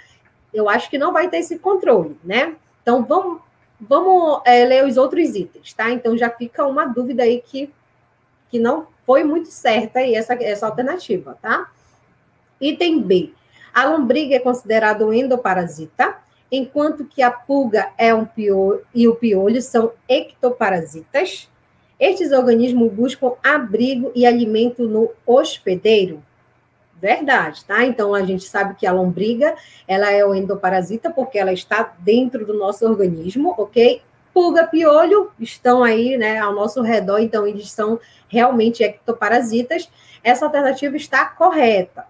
Speaker 2: Eu acho que não vai ter esse controle, né? Então, vamos ler os outros itens, tá? Então, já fica uma dúvida aí que não foi muito certa aí essa alternativa, tá? Item B. A lombriga é considerado um endoparasita, enquanto que a pulga e o piolho são ectoparasitas. Estes organismos buscam abrigo e alimento no hospedeiro. Verdade, tá? Então, a gente sabe que a lombriga, ela é o endoparasita porque ela está dentro do nosso organismo, ok? Pulga, piolho estão aí, né, ao nosso redor, então eles são realmente ectoparasitas. Essa alternativa está correta.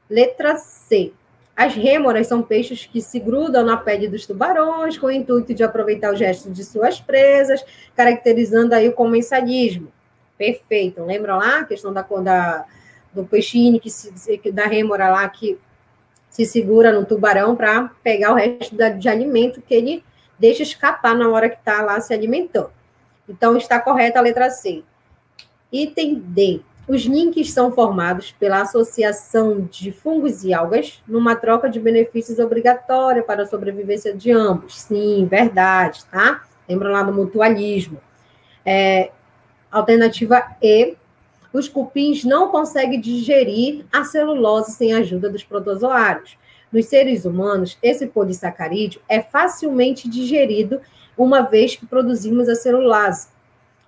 Speaker 2: Letra C. As rêmoras são peixes que se grudam na pele dos tubarões com o intuito de aproveitar os restos de suas presas, caracterizando aí o comensalismo. Perfeito. Lembra lá a questão do peixinho, da rêmora lá, que se segura no tubarão para pegar o resto de alimento que ele deixa escapar na hora que está lá se alimentando. Então, está correta a letra C. Item D. Os links são formados pela associação de fungos e algas numa troca de benefícios obrigatória para a sobrevivência de ambos. Sim, verdade, tá? Lembra lá do mutualismo. Alternativa E. Os cupins não conseguem digerir a celulose sem a ajuda dos protozoários. Nos seres humanos, esse polissacarídeo é facilmente digerido uma vez que produzimos a celulase,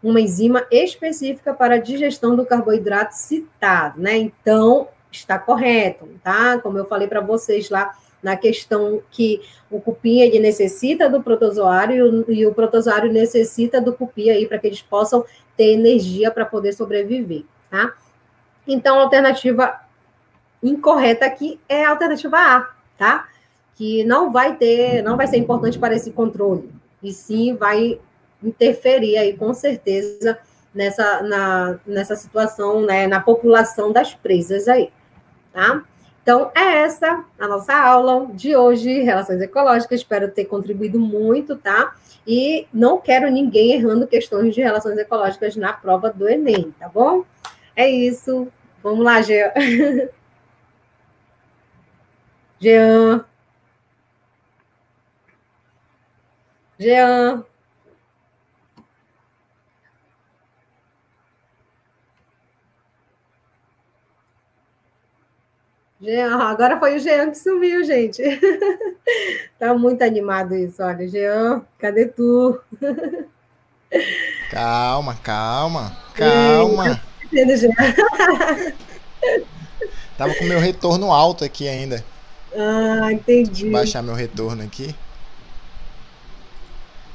Speaker 2: uma enzima específica para a digestão do carboidrato citado, né? Então, está correto, tá? Como eu falei para vocês lá, na questão que o cupim ele necessita do protozoário e o protozoário necessita do cupim aí para que eles possam ter energia para poder sobreviver, tá? Então, a alternativa incorreta aqui é a alternativa A, tá? Que não vai ser importante para esse controle, e sim vai interferir aí com certeza nessa situação, né, na população das presas aí, tá? Então, é essa a nossa aula de hoje, Relações Ecológicas. Espero ter contribuído muito, tá? E não quero ninguém errando questões de relações ecológicas na prova do Enem, tá bom? É isso. Vamos lá, Jean. Jean. Jean. Jean, agora foi o Jean que sumiu, gente. Tá muito animado isso, olha. Jean, cadê tu?
Speaker 1: Calma, calma.
Speaker 2: Ei, Jean.
Speaker 1: Tava com meu retorno alto aqui ainda.
Speaker 2: Ah, entendi.
Speaker 1: Vou baixar meu retorno aqui.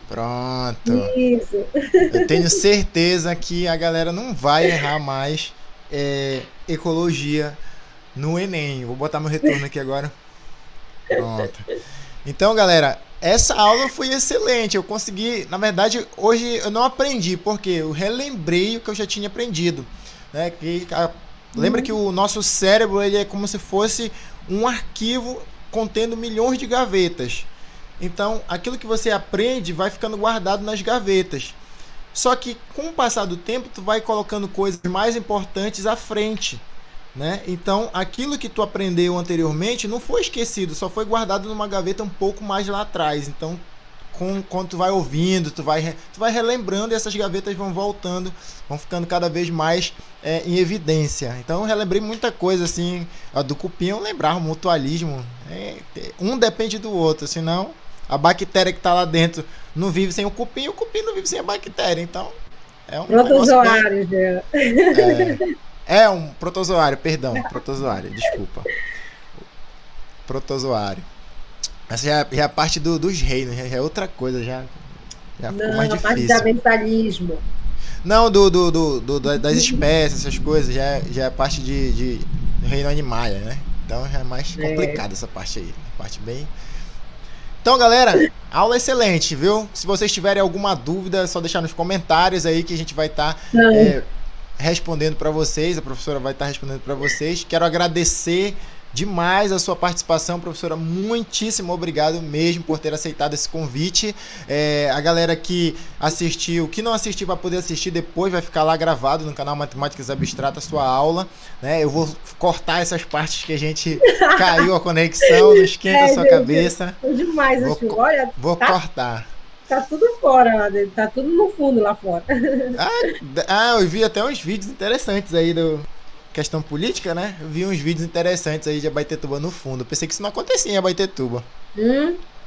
Speaker 1: Pronto.
Speaker 2: Isso.
Speaker 1: Eu tenho certeza que a galera não vai errar mais ecologia no Enem. Vou botar meu retorno aqui agora. Pronto. Então, galera, essa aula foi excelente. Eu consegui, na verdade, hoje eu não aprendi, porque eu relembrei o que eu já tinha aprendido, né? Lembra que o nosso cérebro ele é como se fosse um arquivo contendo milhões de gavetas. Então, aquilo que você aprende vai ficando guardado nas gavetas. Só que com o passar do tempo, tu vai colocando coisas mais importantes à frente, né? Então, aquilo que tu aprendeu anteriormente não foi esquecido, só foi guardado numa gaveta um pouco mais lá atrás. Então, quando tu vai ouvindo, tu vai relembrando, e essas gavetas vão voltando, vão ficando cada vez mais em evidência. Então, eu relembrei muita coisa, assim, do cupim eu lembrava, mutualismo, um depende do outro, senão a bactéria que está lá dentro não vive sem o cupim não vive sem a bactéria. Então, é um
Speaker 2: protozoário,
Speaker 1: um protozoário, protozoário, desculpa. Protozoário. Essa já é a parte dos reinos, já é outra coisa, já ficou mais difícil.
Speaker 2: A parte de ambientalismo.
Speaker 1: Não, das espécies, essas coisas, já é a parte de reino animalia, né? Então já é mais complicada essa parte aí. Parte bem. Então, galera, aula excelente, viu? Se vocês tiverem alguma dúvida, é só deixar nos comentários aí que a gente vai estar respondendo para vocês. A professora vai estar respondendo para vocês. Quero agradecer demais a sua participação, professora. Muitíssimo obrigado mesmo por ter aceitado esse convite. A galera que assistiu, que não assistiu, vai poder assistir depois, vai ficar lá gravado no canal Matemáticas Abstratas, sua aula, né? Eu vou cortar essas partes que a gente caiu a conexão, não esquenta a sua cabeça.
Speaker 2: Demais, olha,
Speaker 1: vou cortar.
Speaker 2: Tá tudo fora, tá tudo no fundo lá fora.
Speaker 1: Eu vi até uns vídeos interessantes aí questão política, né? Eu vi uns vídeos interessantes aí de Abaetetuba no fundo. Eu pensei que isso não acontecia em Abaetetuba.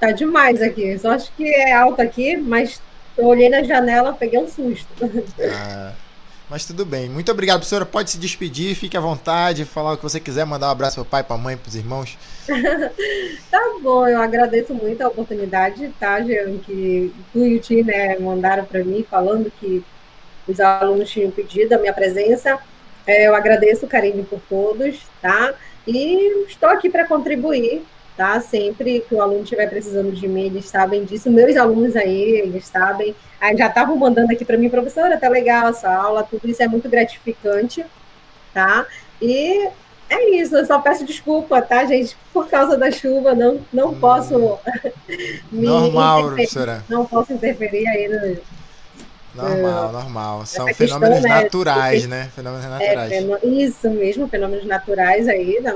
Speaker 2: Tá demais aqui. Só acho que é alto aqui, mas eu olhei na janela, peguei um susto.
Speaker 1: Mas tudo bem. Muito obrigado, professora. Pode se despedir, fique à vontade, falar o que você quiser, mandar um abraço pro pai, pra mãe, pros irmãos.
Speaker 2: Tá bom, eu agradeço muito a oportunidade, tá, Jean, que tu e o time mandaram para mim, falando que os alunos tinham pedido a minha presença. Eu agradeço o carinho por todos, tá? E estou aqui para contribuir, tá? Sempre que o aluno estiver precisando de mim, eles sabem disso. Meus alunos aí, eles sabem. Aí já estavam mandando aqui para mim, professora, tá legal essa aula, tudo isso é muito gratificante, tá? E é isso, eu só peço desculpa, tá, gente? Por causa da chuva, não posso
Speaker 1: normal, professora.
Speaker 2: Não posso interferir aí no...
Speaker 1: Normal. São fenômenos naturais, né? Fenômenos naturais.
Speaker 2: Isso mesmo, fenômenos naturais aí da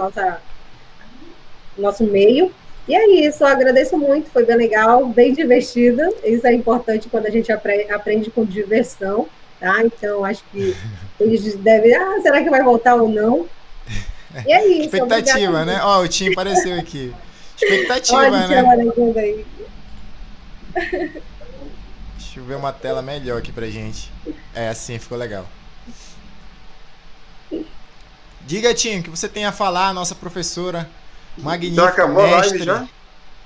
Speaker 2: nosso meio. E é isso, eu agradeço muito, foi bem legal, bem divertida. Isso é importante quando a gente aprende com diversão, tá? Então, acho que eles devem... será que vai voltar ou não? E é isso.
Speaker 1: Expectativa, né? O Tim apareceu aqui. Expectativa,
Speaker 2: né?
Speaker 1: Aí. Deixa eu ver uma tela melhor aqui pra gente. Assim ficou legal. Diga, Tim, o que você tem a falar, nossa professora magnífica,
Speaker 3: Já acabou a live
Speaker 1: mestre.
Speaker 3: já?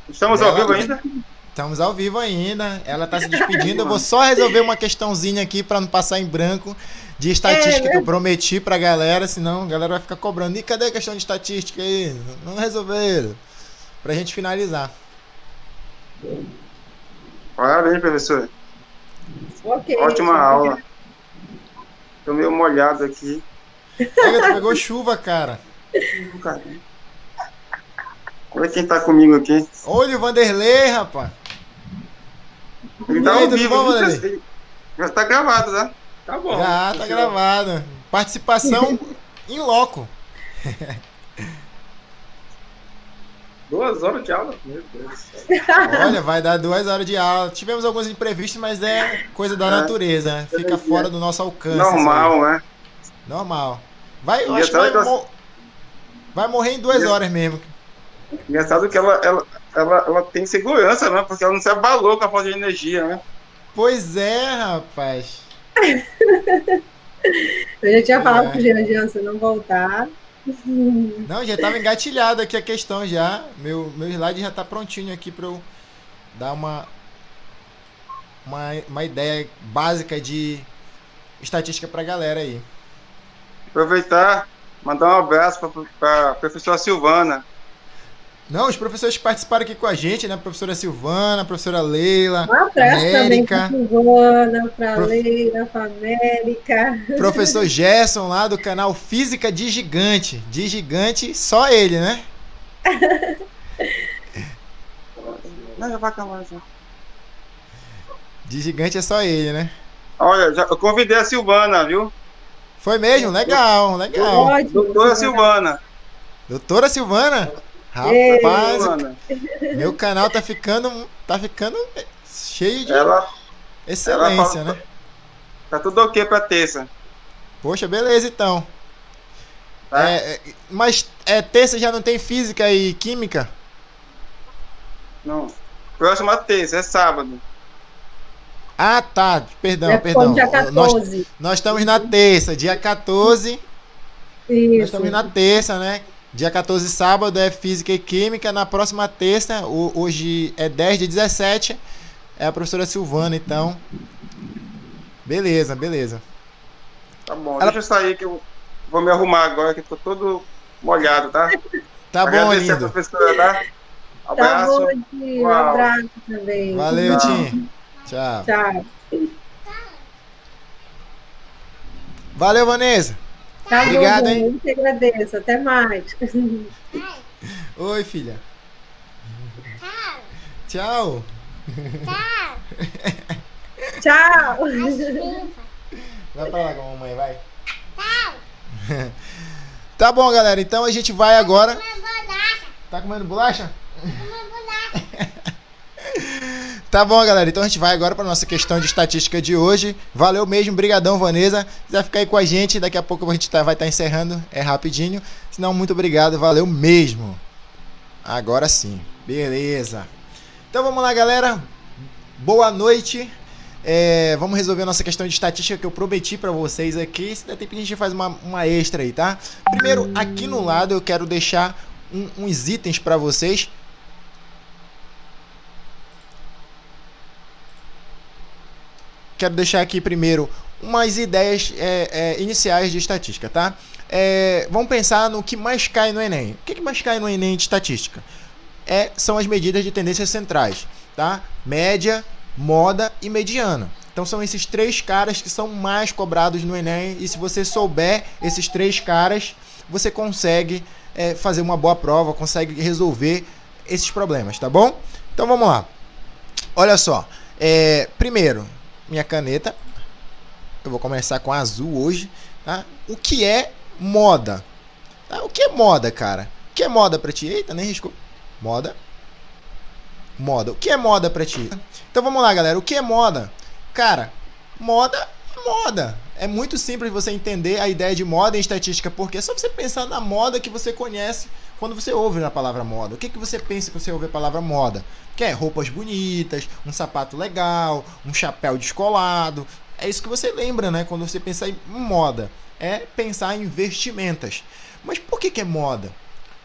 Speaker 3: Estamos ao vivo ainda?
Speaker 1: Estamos ao vivo ainda. Ela está se despedindo. Eu vou só resolver uma questãozinha aqui para não passar em branco de estatística que eu prometi para a galera, senão a galera vai ficar cobrando. E cadê a questão de estatística aí? Não resolveram. Para a gente finalizar.
Speaker 3: Parabéns, professor.
Speaker 2: Ok.
Speaker 3: Ótima aula. Tô meio molhado aqui.
Speaker 1: Olha, tu pegou chuva, cara.
Speaker 3: Olha quem tá comigo aqui.
Speaker 1: Olha o Vanderlei, rapaz.
Speaker 3: Ele tá ao vivo. Já tá gravado, né?
Speaker 4: Tá bom.
Speaker 1: Já tá gravado. Participação em loco.
Speaker 4: 2 horas de aula? Meu Deus do céu.
Speaker 1: Olha, vai dar 2 horas de aula. Tivemos alguns imprevistos, mas é coisa da natureza, né? Fica fora do nosso alcance.
Speaker 3: Normal, né?
Speaker 1: Normal. Vai, eu acho que vai morrer em 2 horas mesmo.
Speaker 3: Engraçado que ela tem segurança, né? Porque ela não se abalou com a falta de energia, né?
Speaker 1: Pois é, rapaz.
Speaker 2: Eu já tinha falado pro Jean se não voltar.
Speaker 1: Não, já tava engatilhado aqui a questão já. Meu slide já tá prontinho aqui para eu dar uma ideia básica de estatística pra galera aí.
Speaker 3: Aproveitar, mandar um abraço para a professora Silvana.
Speaker 1: Não, os professores que participaram aqui com a gente, né? A professora Silvana, a professora Leila,
Speaker 2: Um abraço também
Speaker 1: América,
Speaker 2: para Silvana, para Leila, para América.
Speaker 1: professor Gerson lá do canal Física de Gigante. De Gigante, só ele, né?
Speaker 3: Não, já vai acabar já.
Speaker 1: De Gigante é só ele, né?
Speaker 3: Olha, eu convidei a Silvana, viu?
Speaker 1: Foi mesmo? Legal, legal.
Speaker 2: Ótimo,
Speaker 3: Doutora Silvana.
Speaker 1: Doutora Silvana? Rapaz,
Speaker 3: Silvana.
Speaker 1: meu canal tá ficando cheio de
Speaker 3: Ela
Speaker 1: excelência,
Speaker 3: fala-
Speaker 1: né?
Speaker 3: Tá tudo ok pra terça.
Speaker 1: Poxa, beleza então.
Speaker 3: Tá?
Speaker 1: Mas terça já não tem física e química?
Speaker 3: Não. Próxima terça, é sábado.
Speaker 1: Ah, tá. Perdão,
Speaker 2: É
Speaker 1: perdão.
Speaker 2: dia 14.
Speaker 1: Nós estamos na terça, dia 14. Nós
Speaker 2: Isso.
Speaker 1: estamos na terça, né? Dia 14, sábado, é física e química. Na próxima terça, hoje é 10 de 17, é a professora Silvana, então. Beleza, beleza.
Speaker 3: Tá bom, deixa eu sair que eu vou me arrumar agora, que eu tô todo molhado, tá?
Speaker 1: Tá bom,
Speaker 3: Agradecer a
Speaker 1: lindo.
Speaker 3: professora, tá?
Speaker 2: Tá
Speaker 3: Abraço.
Speaker 2: bom, Tim. Um
Speaker 3: Uau.
Speaker 2: abraço também.
Speaker 1: Valeu,
Speaker 3: Tchau.
Speaker 1: Tim. Tchau.
Speaker 2: Tchau.
Speaker 1: Valeu, Vanessa.
Speaker 2: Tá
Speaker 1: Obrigado,
Speaker 2: bom,
Speaker 1: hein?
Speaker 2: eu que agradeço. Até mais.
Speaker 1: Oi, filha. Tchau.
Speaker 2: Tchau.
Speaker 1: Vai pra lá com a mamãe, vai. Tá bom, galera. Então a gente vai agora. Tá comendo bolacha? Tá bom, galera. Então a gente vai agora para nossa questão de estatística de hoje. Valeu mesmo, brigadão, Vanessa. Se quiser ficar aí com a gente, daqui a pouco a gente vai estar encerrando, é rapidinho. Senão, muito obrigado, valeu mesmo. Agora sim, beleza. Então vamos lá, galera. Boa noite. Vamos resolver a nossa questão de estatística que eu prometi para vocês aqui. Se der tempo a gente faz uma extra aí, tá? Primeiro, aqui no lado eu quero deixar uns itens para vocês. Quero deixar aqui primeiro umas ideias iniciais de estatística, tá? Vamos pensar no que mais cai no Enem. O que mais cai no Enem de estatística? São as medidas de tendências centrais, tá? Média, moda e mediana. Então são esses 3 caras que são mais cobrados no Enem, e se você souber esses 3 caras, você consegue fazer uma boa prova, consegue resolver esses problemas, tá bom? Então vamos lá. Olha só, primeiro, minha caneta, eu vou começar com azul hoje, tá? O que é moda? Tá? O que é moda, cara? O que é moda pra ti? Eita, nem riscou. Moda. Moda. O que é moda pra ti? Então vamos lá, galera. O que é moda? Cara, moda é moda. É muito simples você entender a ideia de moda em estatística, porque é só você pensar na moda que você conhece quando você ouve a palavra moda. O que você pensa quando você ouve a palavra moda? Que é roupas bonitas, um sapato legal, um chapéu descolado. É isso que você lembra, né? Quando você pensa em moda. É pensar em vestimentas. Mas por que é moda?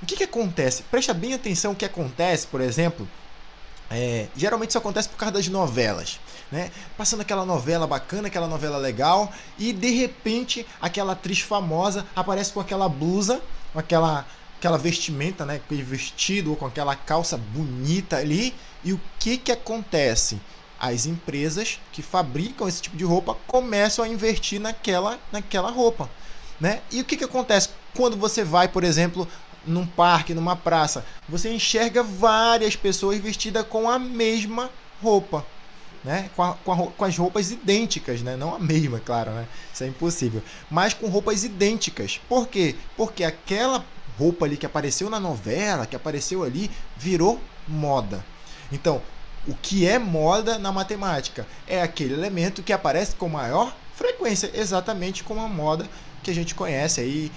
Speaker 1: O que acontece? Presta bem atenção o que acontece, por exemplo. Geralmente isso acontece por causa das novelas, né? Passando aquela novela bacana, aquela novela legal, e de repente aquela atriz famosa aparece com aquela blusa, com aquela vestimenta, né? Com aquele vestido ou com aquela calça bonita ali. E o que acontece? As empresas que fabricam esse tipo de roupa começam a investir naquela roupa, né? E o que acontece quando você vai, por exemplo, num parque, numa praça? Você enxerga várias pessoas vestidas com a mesma roupa, né? Com as roupas idênticas, né? Não a mesma, claro, né? Isso é impossível. Mas com roupas idênticas. Por quê? Porque aquela roupa ali que apareceu na novela, que apareceu ali, virou moda. Então, o que é moda na matemática? É aquele elemento que aparece com maior frequência, exatamente como a moda que a gente conhece aí,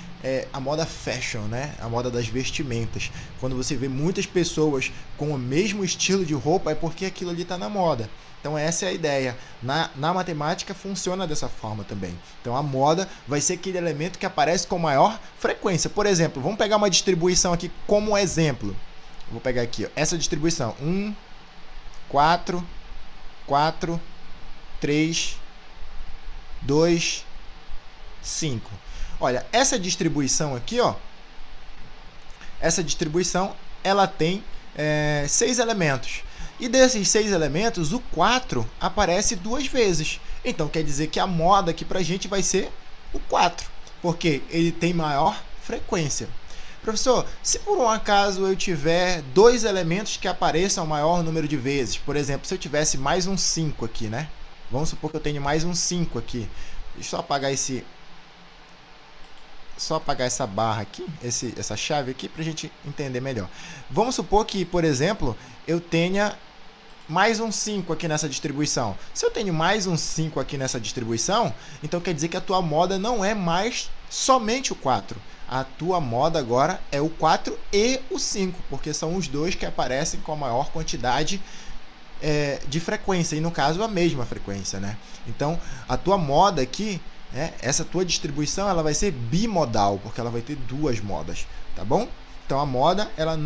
Speaker 1: a moda fashion, né? A moda das vestimentas. Quando você vê muitas pessoas com o mesmo estilo de roupa, é porque aquilo ali está na moda. Então essa é a ideia. Na matemática funciona dessa forma também. Então a moda vai ser aquele elemento que aparece com maior frequência. Por exemplo, vamos pegar uma distribuição aqui como exemplo. Vou pegar aqui, ó, essa distribuição. 1, 4, 4, 3, 2, 5. Olha, essa distribuição aqui, ó, essa distribuição, ela tem 6 elementos. E desses 6 elementos, o 4 aparece 2 vezes. Então, quer dizer que a moda aqui pra gente vai ser o 4, porque ele tem maior frequência. Professor, se por um acaso eu tiver 2 elementos que apareçam o maior número de vezes, por exemplo, se eu tivesse mais um 5 aqui, né? Vamos supor que eu tenho mais um 5 aqui. Deixa eu só apagar essa barra aqui, essa chave aqui, para a gente entender melhor. Vamos supor que, por exemplo, eu tenha mais um 5 aqui nessa distribuição. Se eu tenho mais um 5 aqui nessa distribuição, então quer dizer que a tua moda não é mais somente o 4. A tua moda agora é o 4 e o 5, porque são os dois que aparecem com a maior quantidade de frequência, e no caso a mesma frequência, né? Então a tua moda aqui, essa tua distribuição, ela vai ser bimodal, porque ela vai ter 2 modas, tá bom? Então a moda, ela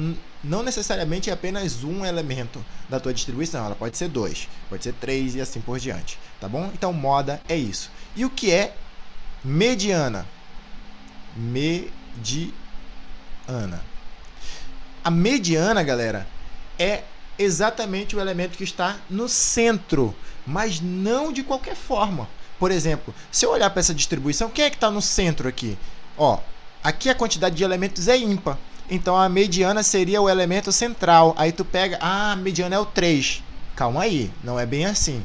Speaker 1: não necessariamente é apenas um elemento da tua distribuição, ela pode ser 2, pode ser 3 e assim por diante, tá bom? Então moda é isso. E o que é mediana? Mediana. A mediana, galera, é exatamente o elemento que está no centro, mas não de qualquer forma. Por exemplo, se eu olhar para essa distribuição, quem é que está no centro aqui? Ó, aqui a quantidade de elementos é ímpar, então a mediana seria o elemento central. Aí tu pega, a mediana é o 3. Calma aí, não é bem assim.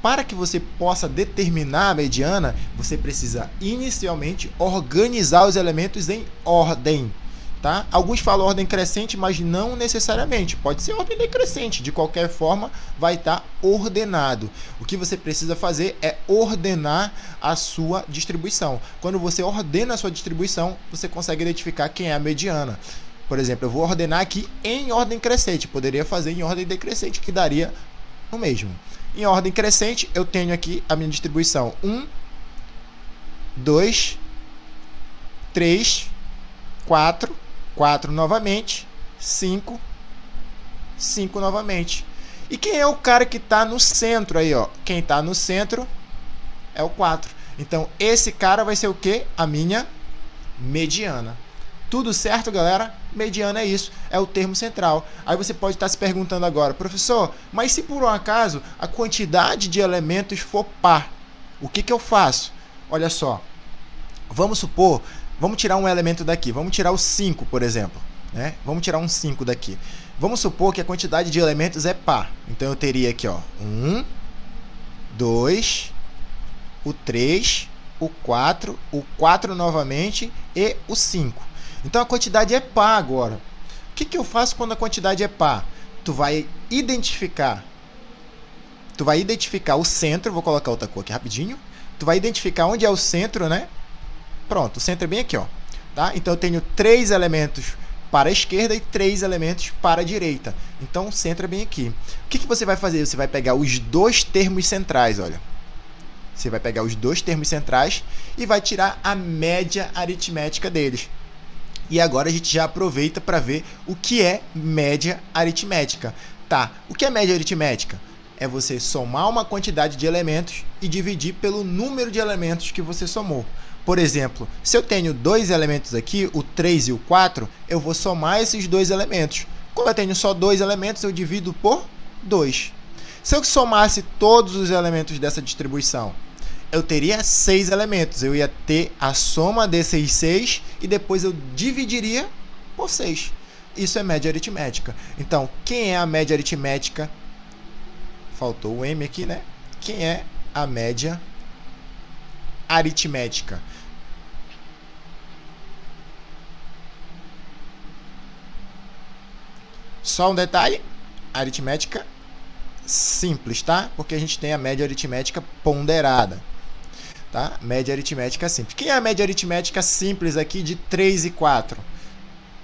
Speaker 1: Para que você possa determinar a mediana, você precisa inicialmente organizar os elementos em ordem, tá? Alguns falam ordem crescente, mas não necessariamente. Pode ser ordem decrescente, de qualquer forma vai estar ordenado. O que você precisa fazer é ordenar a sua distribuição. Quando você ordena a sua distribuição, você consegue identificar quem é a mediana. Por exemplo, eu vou ordenar aqui em ordem crescente. Poderia fazer em ordem decrescente, que daria o mesmo. Em ordem crescente, eu tenho aqui a minha distribuição 1, 2, 3, 4, 4 novamente, 5, 5 novamente. E quem é o cara que está no centro aí, ó? Quem está no centro é o 4. Então, esse cara vai ser o quê? A minha mediana. Tudo certo, galera? Mediana é isso, é o termo central. Aí você pode estar se perguntando agora, professor, mas se por um acaso a quantidade de elementos for par, o que eu faço? Olha só, vamos supor, vamos tirar um elemento daqui, vamos tirar o 5, por exemplo, né? Vamos tirar um 5 daqui. Vamos supor que a quantidade de elementos é par. Então eu teria aqui, ó, 1, 2, o 3, o 4 novamente e o 5. Então a quantidade é par agora. O que eu faço quando a quantidade é par? Tu vai identificar o centro. Vou colocar outra cor aqui rapidinho. Tu vai identificar onde é o centro, né? Pronto, o centro é bem aqui, ó. Tá? Então eu tenho 3 elementos para a esquerda e 3 elementos para a direita. Então o centro é bem aqui. O que você vai fazer? Você vai pegar os 2 termos centrais, olha. Você vai pegar os 2 termos centrais e vai tirar a média aritmética deles. E agora a gente já aproveita para ver o que é média aritmética. Tá, o que é média aritmética? É você somar uma quantidade de elementos e dividir pelo número de elementos que você somou. Por exemplo, se eu tenho dois elementos aqui, o 3 e o 4, eu vou somar esses dois elementos. Como eu tenho só dois elementos, eu divido por 2. Se eu somasse todos os elementos dessa distribuição, eu teria 6 elementos. Eu ia ter a soma desses 6 e depois eu dividiria por 6. Isso é média aritmética. Então, quem é a média aritmética? Faltou o M aqui, né? Quem é a média aritmética? Só um detalhe, aritmética simples, tá? Porque a gente tem a média aritmética ponderada, tá? Média aritmética simples. Quem é a média aritmética simples aqui de 3 e 4?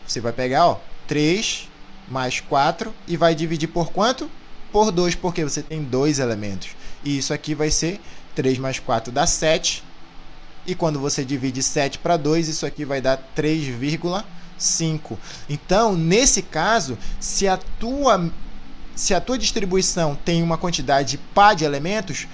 Speaker 1: Você vai pegar, ó, 3 mais 4 e vai dividir por quanto? Por 2, porque você tem dois elementos. E isso aqui vai ser 3 mais 4 dá 7. E quando você divide 7 para 2, isso aqui vai dar 3,5. Então, nesse caso, se a tua distribuição tem uma quantidade par de elementos,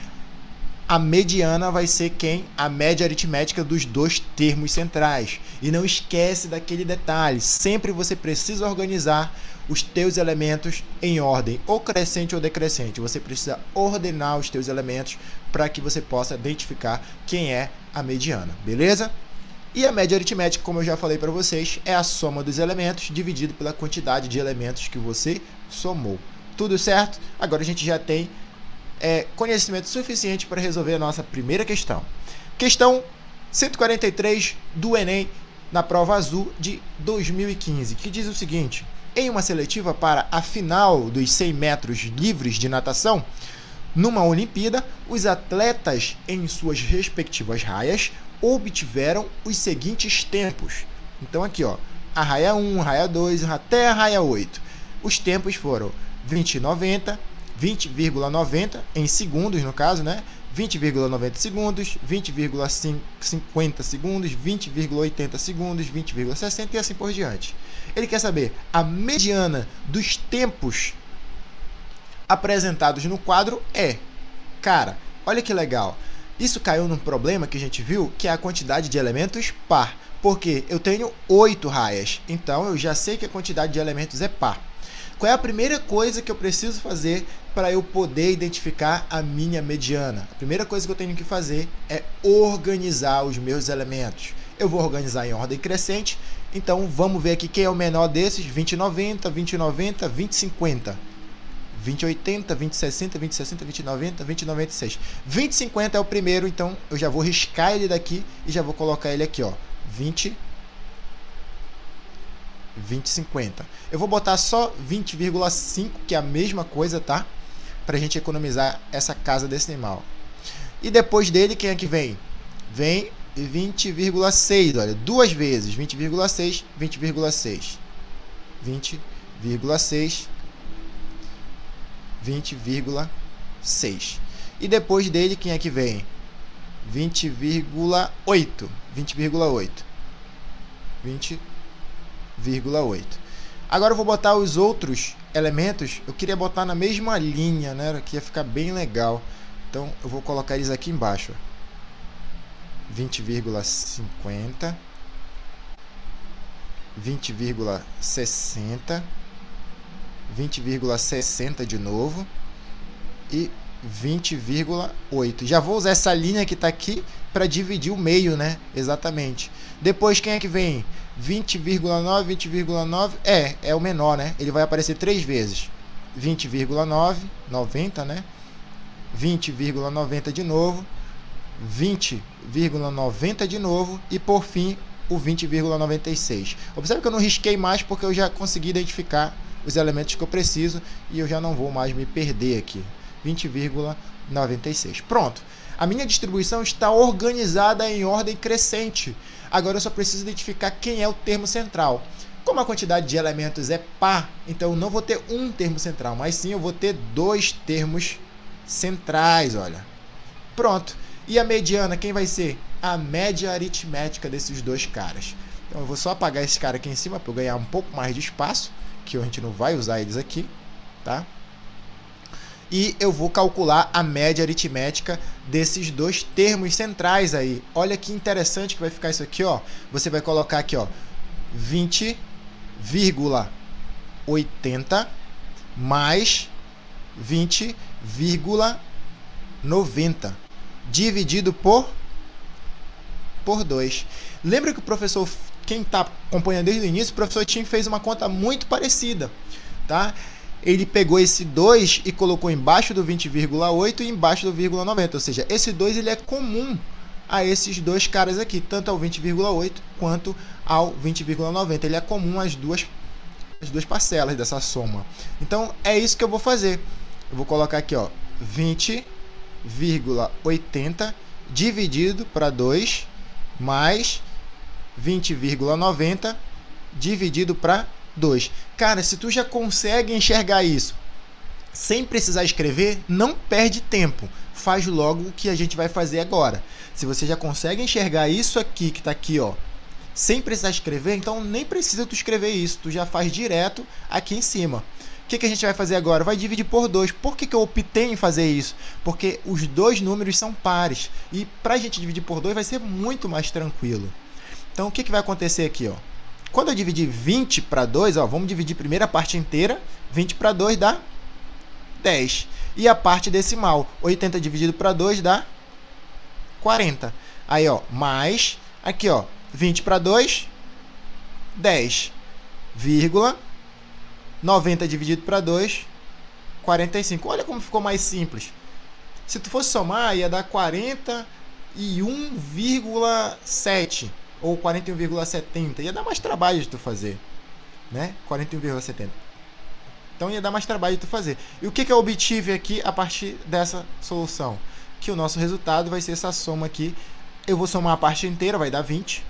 Speaker 1: a mediana vai ser quem? A média aritmética dos dois termos centrais. E não esquece daquele detalhe, sempre você precisa organizar os teus elementos em ordem, ou crescente ou decrescente. Você precisa ordenar os teus elementos para que você possa identificar quem é a mediana, beleza? E a média aritmética, como eu já falei para vocês, é a soma dos elementos dividido pela quantidade de elementos que você somou. Tudo certo? Agora a gente já tem conhecimento suficiente para resolver a nossa primeira questão. Questão 143 do Enem, na prova azul de 2015, que diz o seguinte: em uma seletiva para a final dos 100 metros livres de natação, numa Olimpíada, os atletas em suas respectivas raias obtiveram os seguintes tempos. Então aqui, ó, a raia 1, a raia 2, até a raia 8. Os tempos foram 20,90, 20,90 em segundos, no caso, né? 20,90 segundos, 20,50 segundos, 20,80 segundos, 20,60 e assim por diante. Ele quer saber a mediana dos tempos apresentados no quadro é. Cara, olha que legal. Isso caiu num problema que a gente viu, que é a quantidade de elementos par. Porque eu tenho 8 raias, então eu já sei que a quantidade de elementos é par. Qual é a primeira coisa que eu preciso fazer para eu poder identificar a minha mediana? A primeira coisa que eu tenho que fazer é organizar os meus elementos. Eu vou organizar em ordem crescente, então vamos ver aqui quem é o menor desses: 20,90, 20,90, 20,50. 20,80, 20,60, 20,60, 20,90, 20,96. 20,50 é o primeiro, então eu já vou riscar ele daqui e já vou colocar ele aqui, ó. 20,50. Eu vou botar só 20,5, que é a mesma coisa, tá? Pra gente economizar essa casa decimal. E depois dele, quem é que vem? Vem 20,6, olha, duas vezes. 20,6, 20,6. 20,6, 20,6. E depois dele, quem é que vem? 20,8. 20,8. 20,8. Agora eu vou botar os outros elementos. Eu queria botar na mesma linha, né? Que ia ficar bem legal. Então eu vou colocar eles aqui embaixo. 20,50. 20,60. 20,60 de novo. E 20,8. Já vou usar essa linha que está aqui para dividir o meio, né? Exatamente. Depois quem é que vem? 20,9, 20,9. É o menor, né? Ele vai aparecer 3 vezes. 20,9, 90, né? 20,90 de novo. 20,90 de novo. E por fim, o 20,96. Observe que eu não risquei mais porque eu já consegui identificar os elementos que eu preciso e eu já não vou mais me perder aqui. 20,96. Pronto. A minha distribuição está organizada em ordem crescente. Agora eu só preciso identificar quem é o termo central. Como a quantidade de elementos é par, então eu não vou ter um termo central, mas sim eu vou ter 2 termos centrais, olha. Pronto. E a mediana, quem vai ser? A média aritmética desses dois caras. Então eu vou só apagar esse cara aqui em cima para eu ganhar um pouco mais de espaço, que a gente não vai usar eles aqui, tá? E eu vou calcular a média aritmética desses dois termos centrais aí. Olha que interessante que vai ficar isso aqui, ó. Você vai colocar aqui, ó, 20,80 mais 20,90 dividido por 2. Lembra que o professor, quem está acompanhando desde o início, o professor Tim fez uma conta muito parecida, tá? Ele pegou esse 2 e colocou embaixo do 20,8 e embaixo do 0,90, ou seja, esse 2 ele é comum a esses dois caras aqui, tanto ao 20,8 quanto ao 20,90. Ele é comum às duas parcelas dessa soma. Então é isso que eu vou fazer. Eu vou colocar aqui, ó, 20,80 dividido para 2 mais 20,90 dividido para 2. Cara, se tu já consegue enxergar isso sem precisar escrever, não perde tempo. Faz logo o que a gente vai fazer agora. Se você já consegue enxergar isso aqui, que está aqui, ó, sem precisar escrever, então nem precisa tu escrever isso. Tu já faz direto aqui em cima. O que a gente vai fazer agora? Vai dividir por 2. Por que eu optei em fazer isso? Porque os dois números são pares. E para a gente dividir por 2 vai ser muito mais tranquilo. Então, o que vai acontecer aqui, ó? Quando eu dividir 20 para 2, ó, vamos dividir primeiro a parte inteira. 20 para 2 dá 10. E a parte decimal, 80 dividido para 2 dá 40. Aí, ó, mais, aqui, ó, 20 para 2, 10, vírgula, 90 dividido para 2, 45. Olha como ficou mais simples. Se tu fosse somar, ia dar 41,7 ou 41,70. Ia dar mais trabalho de tu fazer, né? 41,70. Então ia dar mais trabalho de tu fazer. E o que eu obtive aqui a partir dessa solução? Que o nosso resultado vai ser essa soma aqui. Eu vou somar a parte inteira, vai dar 20.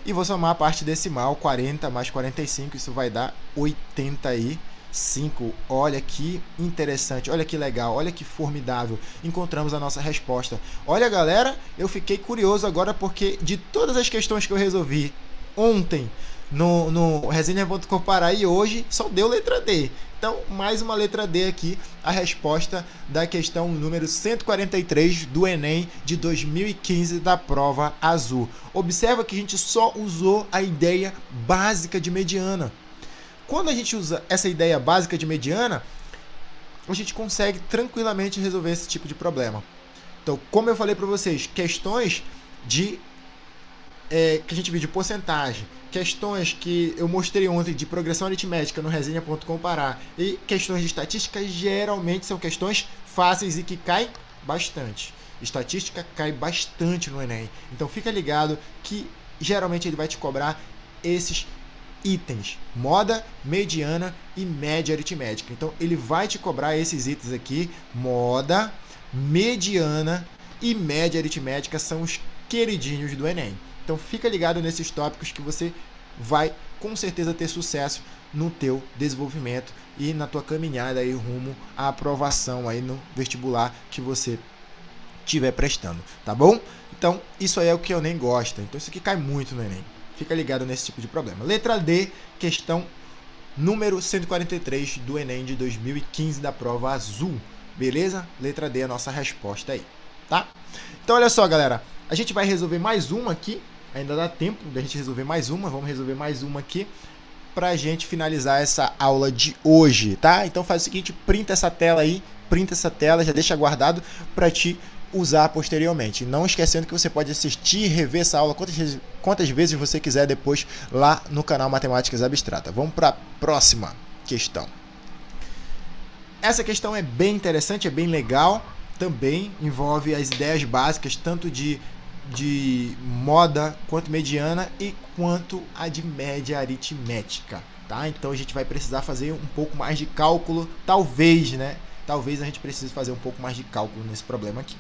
Speaker 1: E vou somar a parte decimal, 40 mais 45, isso vai dar 85. Olha que interessante, olha que legal, olha que formidável. Encontramos a nossa resposta. Olha, galera, eu fiquei curioso agora porque de todas as questões que eu resolvi ontem no resenha.com Pará e hoje só deu letra D. Então, mais uma letra D aqui, a resposta da questão número 143 do Enem de 2015 da prova azul. Observa que a gente só usou a ideia básica de mediana. Quando a gente usa essa ideia básica de mediana, a gente consegue tranquilamente resolver esse tipo de problema. Então, como eu falei para vocês, questões que a gente viu de porcentagem, questões que eu mostrei ontem de progressão aritmética no resenha.com Pará e questões de estatística geralmente são questões fáceis e que caem bastante. Estatística cai bastante no Enem. Então fica ligado que geralmente ele vai te cobrar esses itens: moda, mediana e média aritmética. Então ele vai te cobrar esses itens aqui: moda, mediana e média aritmética são os queridinhos do Enem. Então fica ligado nesses tópicos que você vai com certeza ter sucesso no teu desenvolvimento e na tua caminhada aí rumo à aprovação aí no vestibular que você estiver prestando, tá bom? Então isso aí é o que eu nem gosto. Então isso aqui cai muito no Enem. Fica ligado nesse tipo de problema. Letra D, questão número 143 do Enem de 2015 da prova azul. Beleza? Letra D é a nossa resposta aí, tá? Então olha só, galera. A gente vai resolver mais uma aqui. Ainda dá tempo da gente resolver mais uma. Vamos resolver mais uma aqui pra gente finalizar essa aula de hoje, tá? Então faz o seguinte, printa essa tela aí. Printa essa tela, já deixa guardado pra te usar posteriormente. Não esquecendo que você pode assistir e rever essa aula quantas vezes você quiser depois lá no canal Matemáticas Abstratas. Vamos para a próxima questão. Essa questão é bem interessante, é bem legal. Também envolve as ideias básicas, tanto de moda, quanto mediana e quanto a de média aritmética, tá? Então a gente vai precisar fazer um pouco mais de cálculo, talvez, né? Talvez a gente precise fazer um pouco mais de cálculo nesse problema aqui.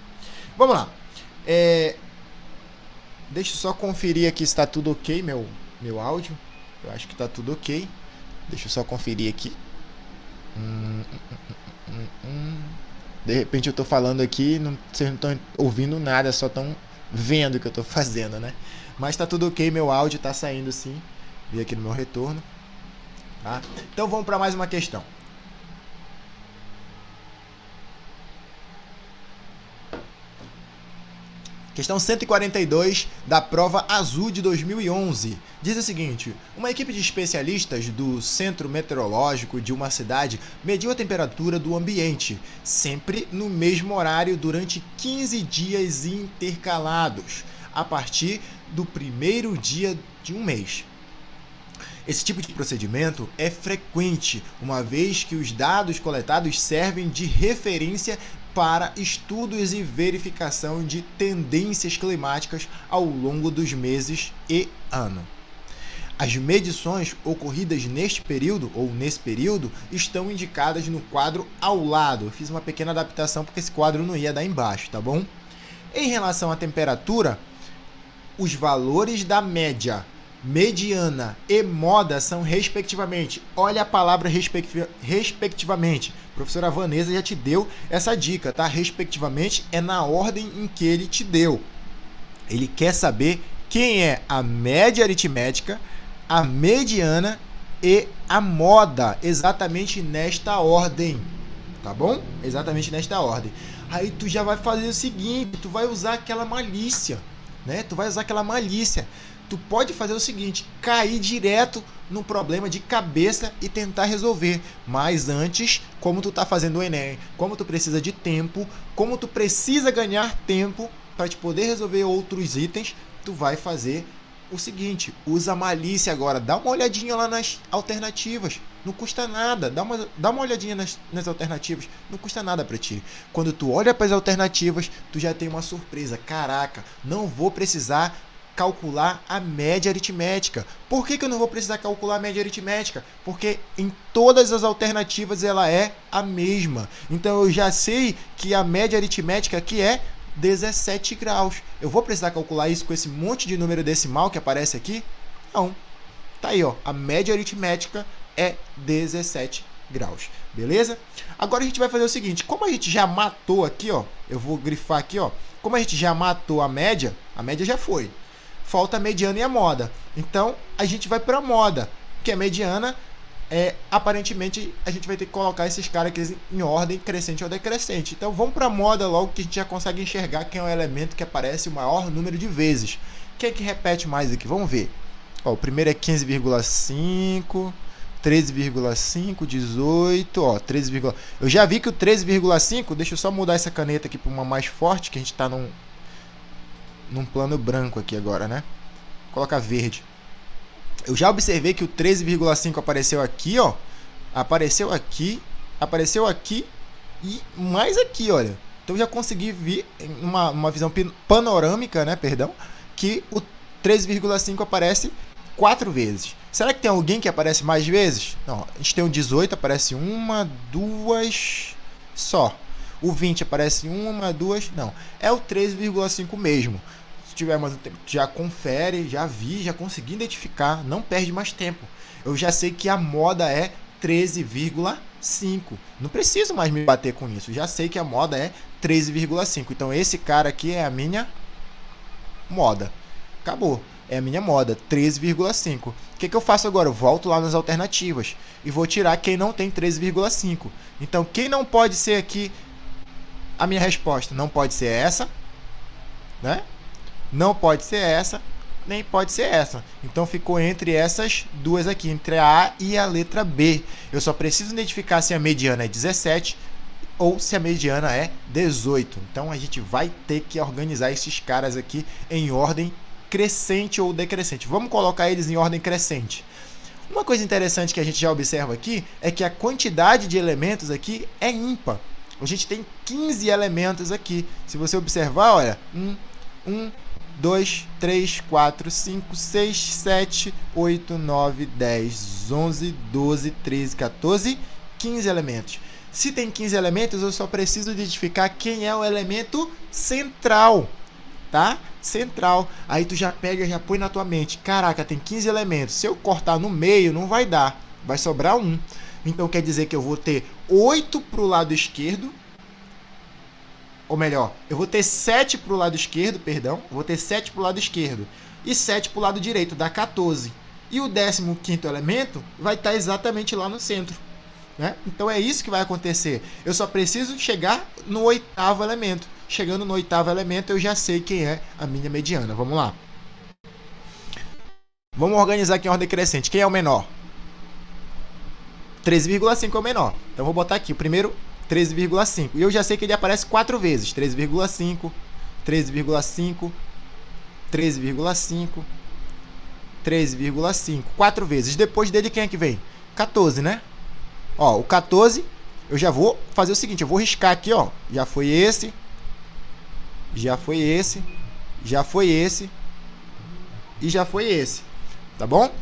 Speaker 1: Vamos lá. Deixa eu só conferir aqui se está tudo ok, meu áudio. Eu acho que está tudo ok. Deixa eu só conferir aqui. De repente eu estou falando aqui, vocês não estão ouvindo nada, só estão vendo o que eu tô fazendo, né? Mas tá tudo ok, meu áudio tá saindo sim. Vi aqui no meu retorno. Tá? Então vamos para mais uma questão. Questão 142 da prova azul de 2011. Diz o seguinte: uma equipe de especialistas do centro meteorológico de uma cidade mediu a temperatura do ambiente, sempre no mesmo horário durante 15 dias intercalados, a partir do primeiro dia de um mês. Esse tipo de procedimento é frequente, uma vez que os dados coletados servem de referência para estudos e verificação de tendências climáticas ao longo dos meses e ano. As medições ocorridas neste período, ou nesse período, estão indicadas no quadro ao lado. Eu fiz uma pequena adaptação porque esse quadro não ia dar embaixo, tá bom? Em relação à temperatura, os valores da média, mediana e moda são respectivamente. Olha a palavra respectivamente. A professora Vanessa já te deu essa dica, tá? Respectivamente é na ordem em que ele te deu. Ele quer saber quem é a média aritmética, a mediana e a moda, exatamente nesta ordem, tá bom? Exatamente nesta ordem. Aí tu já vai fazer o seguinte, tu vai usar aquela malícia, né? Tu vai usar aquela malícia. Tu pode fazer o seguinte, cair direto no problema de cabeça e tentar resolver. Mas antes, como tu tá fazendo o Enem, como tu precisa de tempo, como tu precisa ganhar tempo para te poder resolver outros itens, tu vai fazer o seguinte, usa a malícia agora, dá uma olhadinha lá nas alternativas, não custa nada, dá uma olhadinha nas alternativas, não custa nada para ti. Quando tu olha para as alternativas, tu já tem uma surpresa, caraca, não vou precisar calcular a média aritmética. Por que eu não vou precisar calcular a média aritmética? Porque em todas as alternativas ela é a mesma. Então eu já sei que a média aritmética aqui é 17 graus. Eu vou precisar calcular isso com esse monte de número decimal que aparece aqui? Não. Tá aí, ó. A média aritmética é 17 graus. Beleza? Agora a gente vai fazer o seguinte. Como a gente já matou aqui, ó. Eu vou grifar aqui, ó. Como a gente já matou a média já foi. Falta a mediana e a moda. Então, a gente vai para a moda, que a mediana aparentemente a gente vai ter que colocar esses caras aqui em ordem crescente ou decrescente. Então, vamos para a moda logo que a gente já consegue enxergar quem é o elemento que aparece o maior número de vezes. Quem é que repete mais aqui? Vamos ver. Ó, o primeiro é 15,5, 13,5, 18, ó, 13, eu já vi que o 13,5, deixa eu só mudar essa caneta aqui para uma mais forte, que a gente está num plano branco aqui agora, né? Vou colocar verde. Eu já observei que o 13,5 apareceu aqui, ó. Apareceu aqui e mais aqui, olha. Então já consegui ver uma visão panorâmica, né? Perdão, que o 13,5 aparece 4 vezes. Será que tem alguém que aparece mais vezes? Não, a gente tem o 18, aparece uma, duas só. O 20 aparece uma, duas, não. É o 13,5 mesmo. Se tiver mais um tempo, já confere, já vi, já consegui identificar, não perde mais tempo. Eu já sei que a moda é 13,5. Não preciso mais me bater com isso. Já sei que a moda é 13,5. Então esse cara aqui é a minha moda. Acabou. É a minha moda, 13,5. O que eu faço agora? Eu volto lá nas alternativas e vou tirar quem não tem 13,5. Então quem não pode ser aqui? A minha resposta não pode ser essa, né? Não pode ser essa, nem pode ser essa. Então ficou entre essas duas aqui, entre a A e a letra B. Eu só preciso identificar se a mediana é 17 ou se a mediana é 18. Então a gente vai ter que organizar esses caras aqui em ordem crescente ou decrescente. Vamos colocar eles em ordem crescente. Uma coisa interessante que a gente já observa aqui é que a quantidade de elementos aqui é ímpar. A gente tem 15 elementos aqui. Se você observar, olha, 1, 2, 3, 4, 5, 6, 7, 8, 9, 10, 11, 12, 13, 14, 15 elementos. Se tem 15 elementos, eu só preciso identificar quem é o elemento central, tá? Central. Aí tu já pega e já põe na tua mente. Caraca, tem 15 elementos. Se eu cortar no meio, não vai dar. Vai sobrar 1. Então quer dizer que eu vou ter 8 para o lado esquerdo, ou melhor, eu vou ter 7 para o lado esquerdo, perdão, vou ter 7 para o lado esquerdo e 7 para o lado direito, dá 14. E o 15º elemento vai estar exatamente lá no centro, né? Então é isso que vai acontecer. Eu só preciso chegar no 8º elemento. Chegando no 8º elemento, eu já sei quem é a minha mediana. Vamos lá. Vamos organizar aqui em ordem crescente. Quem é o menor? 13,5 é o menor. Então vou botar aqui o primeiro 13,5. E eu já sei que ele aparece 4 vezes. 13,5, 13,5, 13,5, 13,5. 4 vezes. Depois dele quem é que vem? 14, né? Ó, o 14, eu já vou fazer o seguinte. Eu vou riscar aqui, ó. Já foi esse. Já foi esse. Já foi esse. E já foi esse. Tá bom?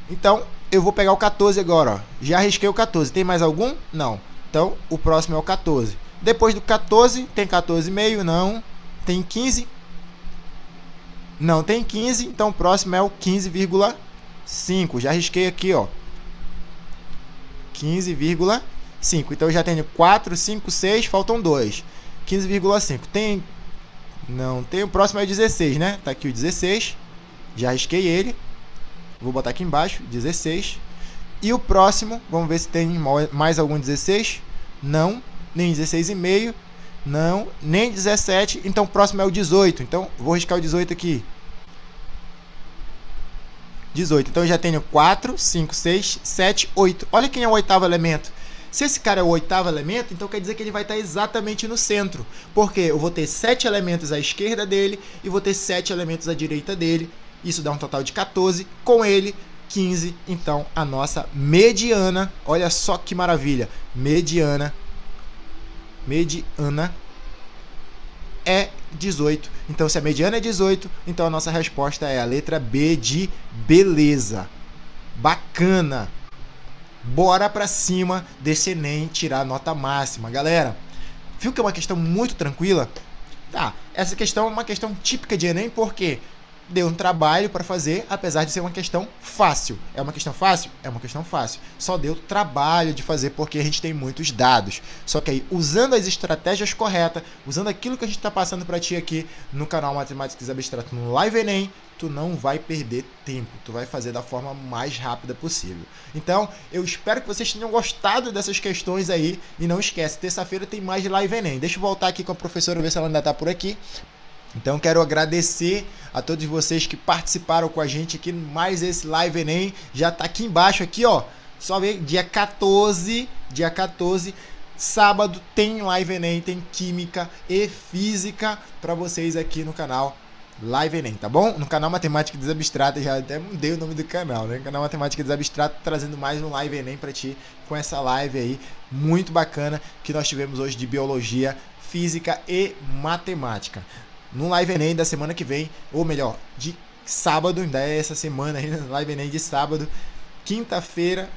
Speaker 1: Então, eu vou pegar o 14 agora, ó. Já risquei o 14. Tem mais algum? Não. Então, o próximo é o 14. Depois do 14, tem 14,5? Não. Tem 15? Não tem 15. Então, o próximo é o 15,5. Já risquei aqui, ó. 15,5. Então, eu já tenho 4, 5, 6. Faltam 2. 15,5. Tem... Não tem. O próximo é o 16, né? Tá aqui o 16. Já risquei ele. Vou botar aqui embaixo, 16. E o próximo, vamos ver se tem mais algum 16. Não, nem 16,5. Não, nem 17. Então o próximo é o 18. Então vou riscar o 18 aqui. 18. Então eu já tenho 4, 5, 6, 7, 8. Olha quem é o 8º elemento. Se esse cara é o 8º elemento, então quer dizer que ele vai estar exatamente no centro. Porque eu vou ter 7 elementos à esquerda dele e vou ter 7 elementos à direita dele. Isso dá um total de 14, com ele 15, então a nossa mediana, olha só que maravilha, mediana é 18, então se a mediana é 18, então a nossa resposta é a letra B de beleza, bacana, bora pra cima desse Enem tirar a nota máxima, galera, viu que é uma questão muito tranquila? Tá, essa questão é uma questão típica de Enem, porque deu um trabalho para fazer, apesar de ser uma questão fácil. É uma questão fácil? É uma questão fácil. Só deu trabalho de fazer porque a gente tem muitos dados. Só que aí, usando as estratégias corretas, usando aquilo que a gente está passando para ti aqui no canal Matemáticas Abstratas no Live Enem, tu não vai perder tempo. Tu vai fazer da forma mais rápida possível. Então, eu espero que vocês tenham gostado dessas questões aí. E não esquece, terça-feira tem mais Live Enem. Deixa eu voltar aqui com a professora, ver se ela ainda está por aqui. Então quero agradecer a todos vocês que participaram com a gente aqui mais esse Live Enem, já tá aqui embaixo aqui, ó. Só ver dia 14, sábado tem Live Enem, tem Química e Física para vocês aqui no canal Live Enem, tá bom? No canal Matemática Desabstrata, já até mudei o nome do canal, né? Canal Matemática Desabstrata, trazendo mais um Live Enem para ti com essa live aí muito bacana que nós tivemos hoje de Biologia, Física e Matemática. No Live Enem da semana que vem, ou melhor, de sábado, ainda é essa semana aí, Live Enem de sábado, quinta-feira,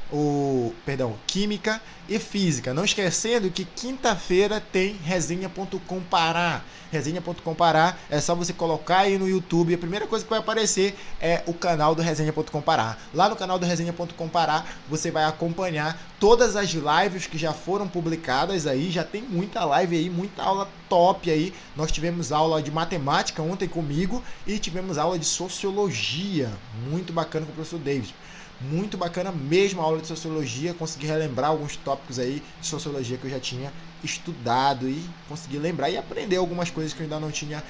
Speaker 1: Química e Física. Não esquecendo que quinta-feira tem resenha.com Pará. Resenha.com Pará, é só você colocar aí no YouTube, a primeira coisa que vai aparecer é o canal do Resenha.com Pará. Lá no canal do Resenha.com Pará, você vai acompanhar todas as lives que já foram publicadas aí, já tem muita live aí, muita aula top aí. Nós tivemos aula de matemática ontem comigo e tivemos aula de sociologia, muito bacana com o professor David. Muito bacana mesmo a aula de sociologia, consegui relembrar alguns tópicos aí de sociologia que eu já tinha estudado e consegui lembrar e aprender algumas coisas que eu ainda não tinha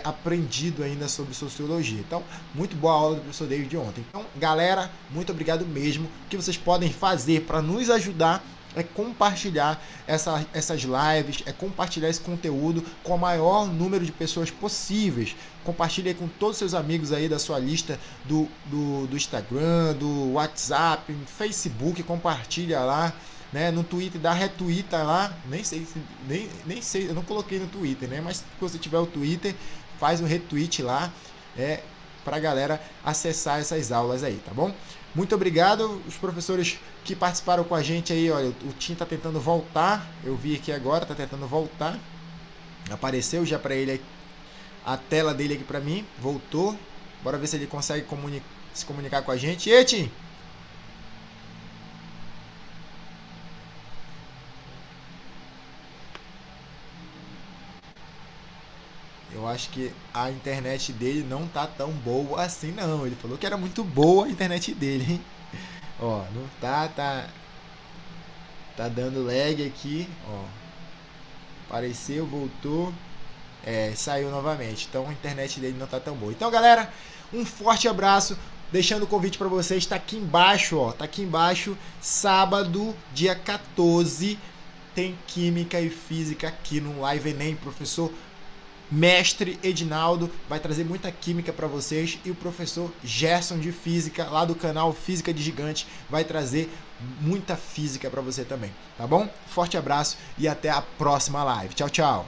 Speaker 1: aprendido ainda sobre sociologia. Então, muito boa aula do professor David ontem. Então, galera, muito obrigado mesmo. O que vocês podem fazer para nos ajudar é compartilhar essas lives, é compartilhar esse conteúdo com o maior número de pessoas possíveis. Compartilhe aí com todos os seus amigos aí da sua lista do Instagram, do WhatsApp, Facebook, compartilha lá, né? No Twitter, dá retweeta lá, nem sei, eu não coloquei no Twitter, né? Mas se você tiver o Twitter, faz um retweet lá, pra galera acessar essas aulas aí, tá bom? Muito obrigado, os professores que participaram com a gente aí, olha, o Tim tá tentando voltar, eu vi aqui agora, tá tentando voltar, apareceu já para ele a tela dele aqui para mim, voltou, bora ver se ele consegue se comunicar com a gente. E aí, Tim? Eu acho que a internet dele não tá tão boa assim, não. Ele falou que era muito boa a internet dele, hein? Ó, não tá dando lag aqui, ó. Apareceu, voltou. Saiu novamente. Então a internet dele não tá tão boa. Então, galera, um forte abraço. Deixando o convite para vocês, tá aqui embaixo, ó. Tá aqui embaixo, sábado, dia 14, tem Química e Física aqui no Live Enem. Professor Mestre Edinaldo vai trazer muita química para vocês. E o professor Gerson de Física, lá do canal Física de Gigante, vai trazer muita física para você também, tá bom? Forte abraço e até a próxima live. Tchau, tchau.